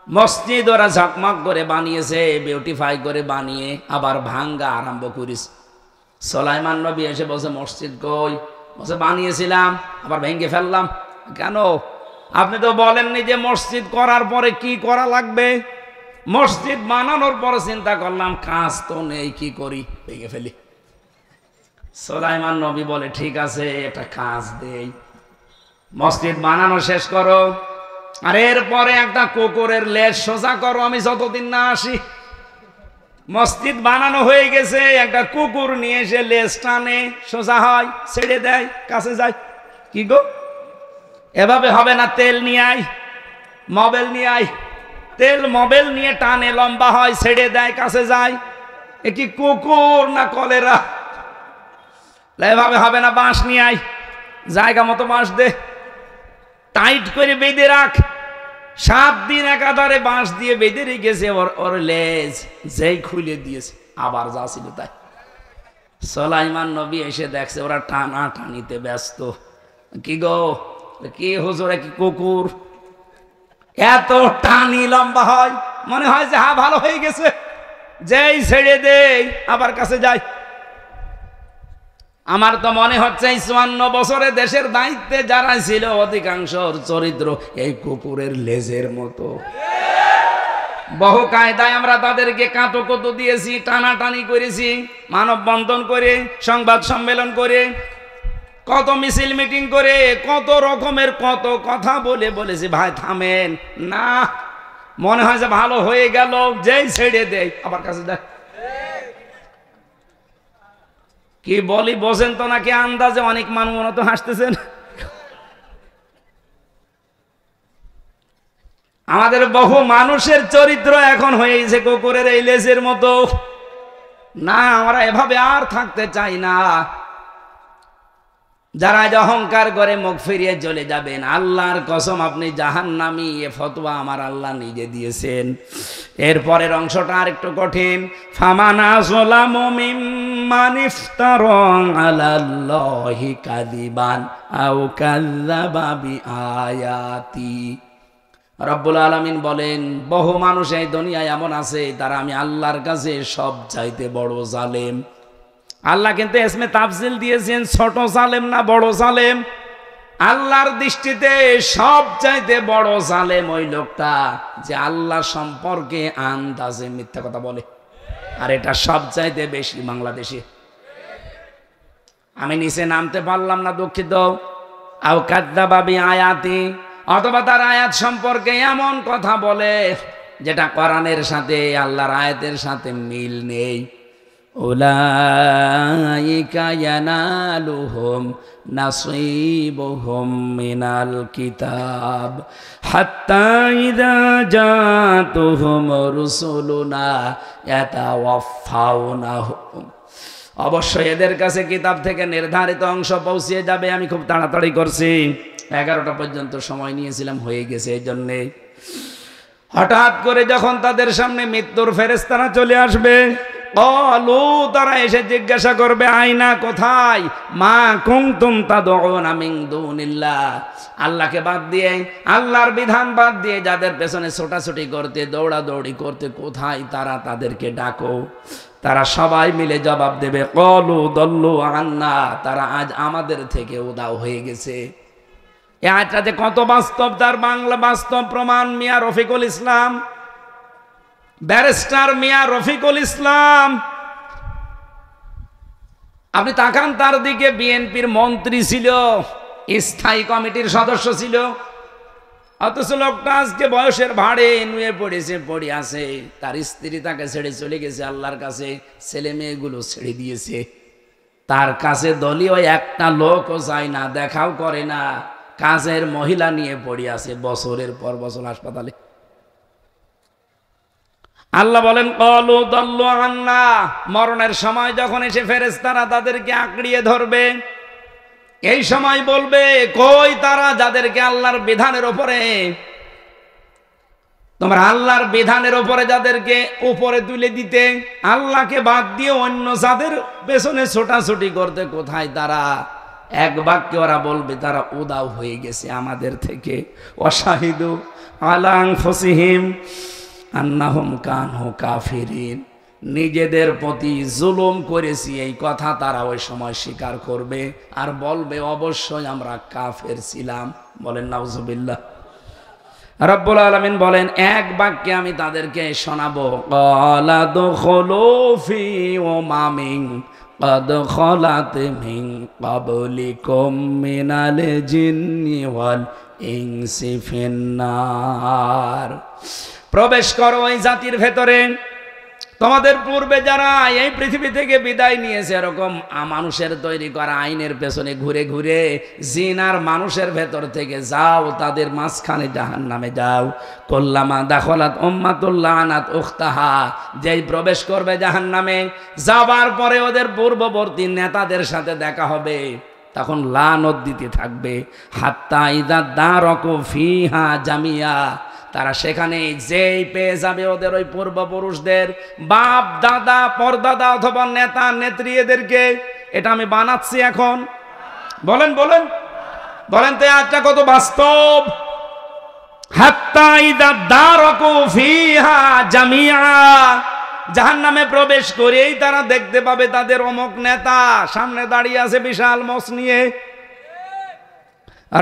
[SPEAKER 1] মসজিদ ওরা ঝকমক করে বানিয়েছে, বিউটিফাই করে বানিয়ে আবার ভাঙ্গা আরম্ভ করেছে। সুলাইমান নবী এসে বলছে মসজিদ কই? বলছে বানিয়েছিলাম, আবার ভেঙে ফেললাম। কেন? আপনি তো বলেননি যে মসজিদ করার পরে কি করা লাগবে। মসজিদ বানানোর পরে চিন্তা করলাম কাজ তো নেই, কি করি, ভেঙে ফেলি। সুলাইমান নবী বলে ঠিক আছে, একটা কাজ দেই, মসজিদ বানানো শেষ করো, আর এরপরে একটা কুকুরের লেজ সোজা করো, আমি যতদিন না আসি। মসজিদ বানানো হয়ে গেছে, একটা কুকুর নিয়ে এসে লেজ টানে, সোজা হয়, ছেড়ে দেয়, কাছে যায়। কি গো, এভাবে হবে না, তেল নিয়ে আয়, মোবাইল নিয়ে আয়, তেল মোবাইল নিয়ে টানে, লম্বা হয়, ছেড়ে দেয়, কাছে যায়। এ কি কুকুর না কলেরা? এভাবে হবে না, বাঁশ নিয়ে আয়, জায়গা মতো বাঁশ দে, টাইট করে বেঁধে রাখ। 7 দিন একাধারে বাঁশ দিয়ে বেঁধে রেখেছে, ওর লেজ যেই খুলে দিয়েছে আবার যা ছিল তাই। সুলাইমান নবী এসে দেখছে ওরা টানা টানিতে ব্যস্ত। কি গো, কি হুজুর, কি কুকুর এত টানি লম্বা হয়, মনে হয় যে হ্যাঁ ভালো হয়ে গেছে, যেই ছেড়ে দেই আবার কাছে যায়। আমার তো মনে হচ্ছে 54 বছরে দেশের দায়িত্বে যারা ছিল অধিকাংশ চরিত্র এই কুকুরের লেজের মতো। বহু কায়দায় আমরা তাদেরকে কাঁটো দিয়েছি, টানাটানি করেছি, মানববন্ধন করে, সংবাদ সম্মেলন করে, কত মিছিল মিটিং করে, কত রকমের কত কথা বলে বলেছি ভাই থামেন না, মনে হয় যে ভালো হয়ে গেল, যেই ছেড়ে দেয় আবার কাছে দেয়। কি বলি বোঝেন তো নাকি আন্দাজে? অনেক মানুষ মনে তো হাসতেছেন। আমাদের বহু মানুষের চরিত্র এখন হয়েছে কুকুরের এই লেজের মতো। না, আমরা এভাবে আর থাকতে চাই না। যারা অহংকার করে মুখ ফিরিয়ে চলে যাবেন, আল্লাহর কসম আপনি জাহান্নামী, এ ফতোয়া আমার আল্লাহ নিজে দিয়েছেন। এরপরের অংশটা আর একটু কঠিন। ফামানা যালামু মিম্মান ইফতারা আলাল্লাহি কাযিবান আও কাযযাবা বিআয়াতি। রব্বুল আলামিন বলেন বহু মানুষ এই দুনিয়ায় এমন আছে তারা আমি আল্লাহর কাছে সব চাইতে বড় জালেম। আল্লাহ কিন্তু এসমে তাফজিল দিয়েছেন, ছোট জালেম না বড় জালেম। আল্লাহর দৃষ্টিতে সব চাইতে বড় জালেম ওই লোকটা যে আল্লাহ সম্পর্কে আন্দাজে মিথ্যা কথা বলে। আর এটা সব চাইতে বেশি বাংলাদেশে। আমি নিচে নামতে পারলাম না, দুঃখিত। আও কাযযাবা বিআয়াতি, অথবা তার আয়াত সম্পর্কে এমন কথা বলে যেটা কোরআনের সাথে, আল্লাহর আয়াতের সাথে মিল নেই। উলাইকা ইয়ানালুহুম নাসীবুহুম মিনাল কিতাব হাত্তা ইযা জাতুহুম রুসুলুনা ইয়াতাওয়াফাউনাহুম। অবশ্যই এদের কাছে কিতাব থেকে নির্ধারিত অংশ পৌঁছে যাবে। আমি খুব তাড়াতাড়ি করছি, 11টা পর্যন্ত সময় নিয়েছিলাম, হয়ে গেছে। এই জন্যে হঠাৎ করে যখন তাদের সামনে মৃত্যুর ফেরেশতারা চলে আসবে, ক্বালু, তারা এসে জিজ্ঞাসা করবে, আইনা, কোথায়, মা কুনতুম তাদউনা মিন দুনিল্লাহ, আল্লাহকে বাদ দিয়ে, আল্লাহর বিধান বাদ দিয়ে যাদের পেছনে ছোটাছুটি করতে, দৌড়াদৌড়ি করতে, কোথায় তারা, তাদেরকে ডাকো। তারা সবাই মিলে জবাব দেবে, ক্বালু দাল্লু আন্না, তারা আজ আমাদের থেকে উধাও হয়ে গেছে। এই আয়াতটা যে কত বাস্তব তার বাংলা বাস্তব প্রমাণ মিয়া রফিকুল ইসলাম, ব্যারিস্টার মিয়া রফিকুল ইসলাম। আপনি তাকান তার দিকে, বিএনপির মন্ত্রী ছিল, স্থায়ী কমিটির সদস্য ছিল, অথচ লোকটা আজকে বয়সের ভাড়ে নুয়ে পড়েছে, পড়ে আছে। তার স্ত্রী তাকে ছেড়ে চলে গেছে আল্লাহর কাছে, ছেলে মেয়েগুলো ছেড়ে দিয়েছে। তার কাছে দলীয় একটা লোকও যায় না, দেখাও করে না, কাজের মহিলা নিয়ে পড়ে আছে বছরের পর বছর হাসপাতালে। আল্লাহ বলেন, ক্বালু দাল্লু আন্না, মরণের সময় যখন এসে ফেরেশতারা তাদেরকে আঁকড়িয়ে ধরবে, এই সময় বলবে, কই তারা যাদেরকে আল্লাহর বিধানের উপরে, তোমার আল্লাহর বিধানের উপরে যাদেরকে উপরে তুলে দিতে, আল্লাহকে বাদ দিয়ে অন্য যাদের পেছনে ছোটাছুটি করতে, কোথায় তারা? এক বাক্যে ওরা বলবে, তারা উদাও হয়ে গেছে আমাদের থেকে। ওয়াশাহিদু আলা আনফুসিহিম আন্নাহুম কানু কাফিরিন, নিজেদের প্রতি জুলুম করেছি এই কথা তারা ওই সময় স্বীকার করবে আর বলবে, অবশ্যই আমরা কাফের ছিলাম। বলেন নাউজুবিল্লাহ। রব্বুল আলামিন বলেন, এক বাক্যে আমি তাদেরকে শোনাবো, ক্বালা দুখুলু ফি উমামিন ক্বাদ খালাত মিন ক্বাবলিকুম মিনাল জিন্নি ওয়াল ইনসি ফিন্নার, প্রবেশ করো ওই জাতির ভেতরে, তোমাদের পূর্বে যারা এই পৃথিবী থেকে বিদায় নিয়েছে, এরকম মানুষের তৈরি করা আইনের পেছনে ঘুরে ঘুরে জিন আর মানুষের ভেতর থেকে যাও, তাদের মাঝখানে জাহান্নামে যাও। কুল্লামা দাখালাত উম্মাতুল লানাত উখতাহা, যেই প্রবেশ করবে জাহান্নামে, যাবার পরে ওদের পূর্ববর্তী নেতাদের সাথে দেখা হবে, তখন লানত দিতে থাকবে। হাত্তা ইযা দারাকু ফিহা জামিয়া, তারা সেখানে যেই পেয়ে যাবে ওদের ওই পূর্বপুরুষদের বাপ দাদা পরদাদা অথবা নেতা নেত্রী, এদেরকে, এটা আমি বানাচ্ছি এখন, বলেন বলেন বলেন তো আজটা কত বাস্তব। হাত্তা ইযা দারাকু ফিহা জামিয়া, জাহান্নামে প্রবেশ করেই তারা দেখতে পাবে তাদের অমুক নেতা সামনে দাঁড়িয়ে আছে বিশাল মোষ নিয়ে।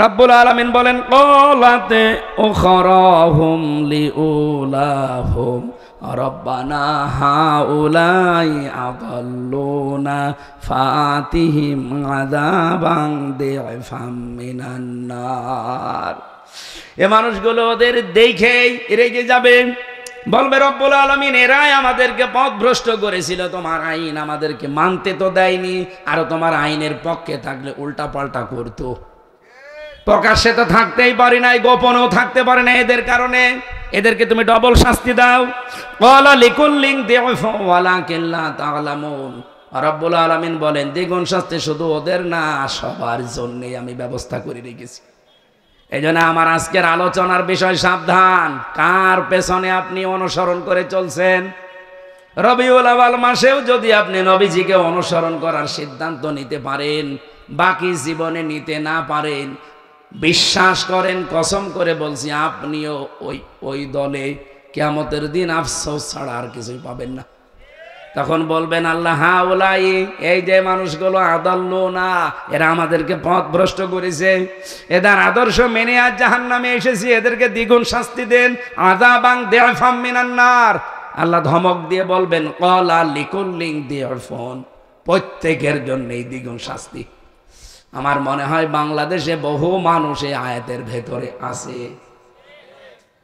[SPEAKER 1] রব্বুল আলামিন বলেন, ক্বালাতে উখরাহুম লিউলাহুম রব্বানা হাউলাই আদাল্লুনা ফাতিহিম আযাবান দিফাম মিনান নার, এ মানুষগুলো ওদের দেখেই রেগে যাবে, বলবে, রব্বুল আলামিন এরাই আমাদেরকে পথভ্রষ্ট করেছিল, তোমার আইন আমাদেরকে মানতে তো দেয়নি, আর তোমার আইনের পক্ষে থাকলে উল্টা পাল্টা করতো। প্রকাশ্যে তো থাকতেই পারি নাই, গোপনেও থাকতে পারে না, এদের কারণে এদেরকে তুমি ডবল শাস্তি দাও। ক্বালা লিকুল্লিন দিফু ওয়ালাকিন লা তা'লামুন, রব্বুল আলামিন বলেন, দ্বিগুণ শাস্তি শুধু ওদের না, সবার জন্যই আমি ব্যবস্থা করে রেখেছি। এই জন্য আমার আজকের আলোচনার বিষয় সাবধান, কার পেছনে আপনি অনুসরণ করে চলছেন। রবিউল আউয়াল মাসেও যদি আপনি নবীজিকে অনুসরণ করার সিদ্ধান্ত নিতে পারেন, বাকি জীবনে নিতে না পারেন, বিশ্বাস করেন, কসম করে বলছি, আপনিও ওই দলে কিয়ামতের দিন আফসোস ছাড়া আর কিছুই পাবেন না। তখন বলবেন, আল্লাহ হাউলাই, এই যে মানুষগুলো আদাল্লুনা, এরা আমাদেরকে পথভ্রষ্ট করেছে, এদের আদর্শ মেনে আজ জাহান্নামে এসেছি, এদেরকে দ্বিগুণ শাস্তি দেন, আযাবান দিফাম মিনান নার। আল্লাহ ধমক দিয়ে বলবেন, ক্বালা লিকুল্লিন দিফুন, প্রত্যেকের জন্যই দ্বিগুণ শাস্তি। আমার মনে হয় বাংলাদেশে বহু মানুষ এই আয়াতের ভেতরে আছে।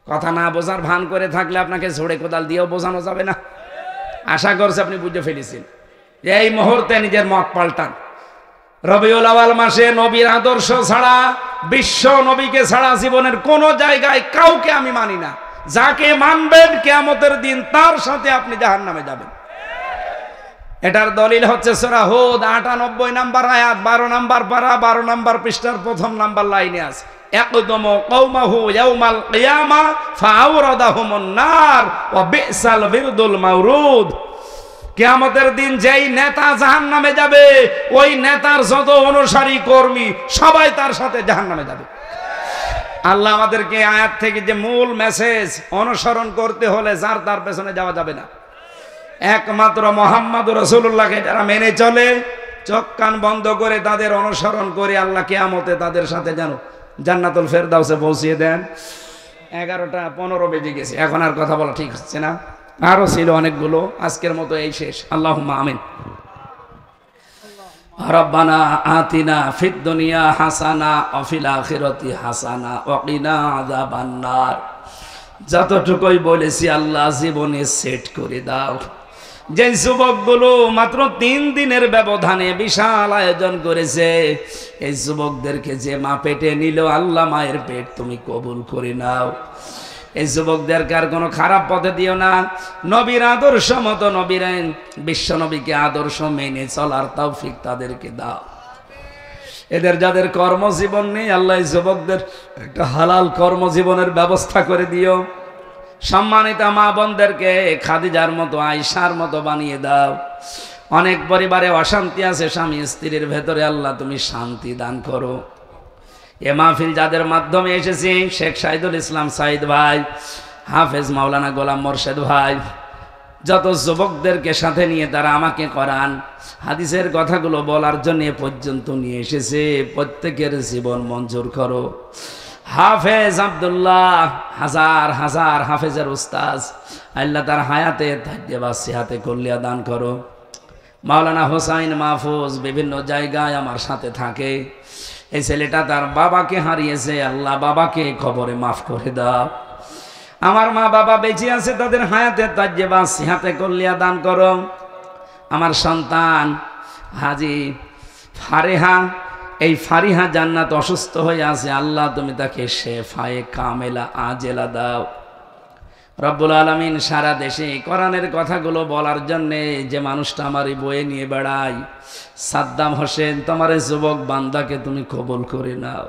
[SPEAKER 1] কথা না বোঝার ভান করে থাকলে আপনাকে ঝোড়ে কোদাল দিয়েও বোঝানো যাবে না। আশা করছি আপনি বুঝে ফেলেছেন। এই মুহূর্তে নিজের মত পাল্টান। রবিউল আউয়াল মাসে নবীর আদর্শ ছাড়া, বিশ্ব নবীকে ছাড়া জীবনের কোন জায়গায় কাউকে আমি মানি না। যাকে মানবেন কিয়ামতের দিন তার সাথে আপনি জাহান্নামে যাবেন। এটার দলিল হচ্ছে সূরা হুদ ৯৮ নাম্বার আয়াত, ১২ নাম্বার পারা, ১২ নাম্বার পৃষ্ঠার প্রথম নাম্বার লাইনে আছে, ইয়াকদুমু কওমাহু ইয়াউমাল কিয়ামা ফাআওরাদাহুমুন নার ওয়া বিসাল বিরদুল মাওরুদ। কিয়ামতের দিন যেই নেতা জাহান্নামে যাবে, ওই নেতার যত অনুসারী কর্মী সবাই তার সাথে জাহান্নামে যাবে। আল্লাহ আমাদেরকে আয়াত থেকে যে মূল মেসেজ, অনুসরণ করতে হলে যার তার পেছনে যাওয়া যাবে না, একমাত্র মুহাম্মদুর রাসূলুল্লাহকে যারা মেনে চলে, চোখ কান বন্ধ করে তাদের অনুসরণ করে, আল্লাহ কিয়ামতে তাদের সাথে যেন জান্নাতুল ফেরদাউসে পৌঁছিয়ে দেন। 11:15 বেজে গেছে, এখন আর কথা বলা ঠিক হচ্ছে না, আরো ছিল অনেকগুলো, আজকের মতো এই শেষ। আল্লাহুম্মা আমিন। রব্বানা আতিনা ফিদ দুনিয়া হাসানা ওয়া ফিল আখিরাতি হাসানা ওয়া কিনা আযাবান নার। যতটুকুই বলেছি আল্লাহ জীবনে সেট করে দাও। যে যুবকগুলো মাত্র 3 দিনের ব্যবধানে বিশাল আয়োজন করেছে, এই যুবকদেরকে যে মা পেটে নিল, আল্লাহ মায়ের পেট তুমি কবুল করে নাও। এই যুবকদেরকে আর কোনো খারাপ পথে দিও না, নবীর আদর্শ মতো, নবীর বিশ্ব নবীকে আদর্শ মেনে চলার তৌফিক তাদেরকে দাও। এদের যাদের কর্মজীবন নেই, আল্লাহ যুবকদের একটা হালাল কর্মজীবনের ব্যবস্থা করে দিও। সম্মানিত মা বোনদেরকে খাদিজার মতো, আয়েশার মতো বানিয়ে দাও। অনেক পরিবারে অশান্তি আছে স্বামী স্ত্রীর ভেতরে, আল্লাহ তুমি শান্তি দান করো। এ মাহফিল যাদের মাধ্যমে এসেছি, শেখ সাইদুল ইসলাম সাইদ ভাই, হাফেজ মাওলানা গোলাম মোর্শেদ ভাই, যত যুবকদেরকে সাথে নিয়ে তারা আমাকে কোরআন হাদিসের কথাগুলো বলার জন্য এ পর্যন্ত নিয়ে এসেছে, প্রত্যেকের জীবন মঞ্জুর করো। হাফেজ আব্দুল্লাহ, হাজার হাজার হাফেজের উস্তাজ, আল্লাহ তার হায়াতে থাকতে বা সিহাতে কল্যাণ দান করো। মাওলানা হোসাইন মাহফুজ বিভিন্ন জায়গায় আমার সাথে থাকে, এই ছেলেটা তার বাবাকে হারিয়েছে, আল্লাহ বাবাকে খবরে মাফ করে দাও। আমার মা বাবা বেঁচে আছে, তাদের হায়াতে তাজ্জেবা সিহাতে কল্যাণ দান করো। আমার সন্তান হাজি ফারেহা, এই ফারিহা জান্নাত অসুস্থ হয়ে আছে, আল্লাহ তুমি তাকে শেফায়ে কামেলা আজেলা দাও। রব্বুল আলামিন সারা দেশে কোরআনের কথাগুলো বলার জন্যে যে মানুষটা আমার বয়ে নিয়ে বেড়ায়, সাদ্দাম হোসেন, তোমার যুবক বান্দাকে তুমি কবুল করে নাও।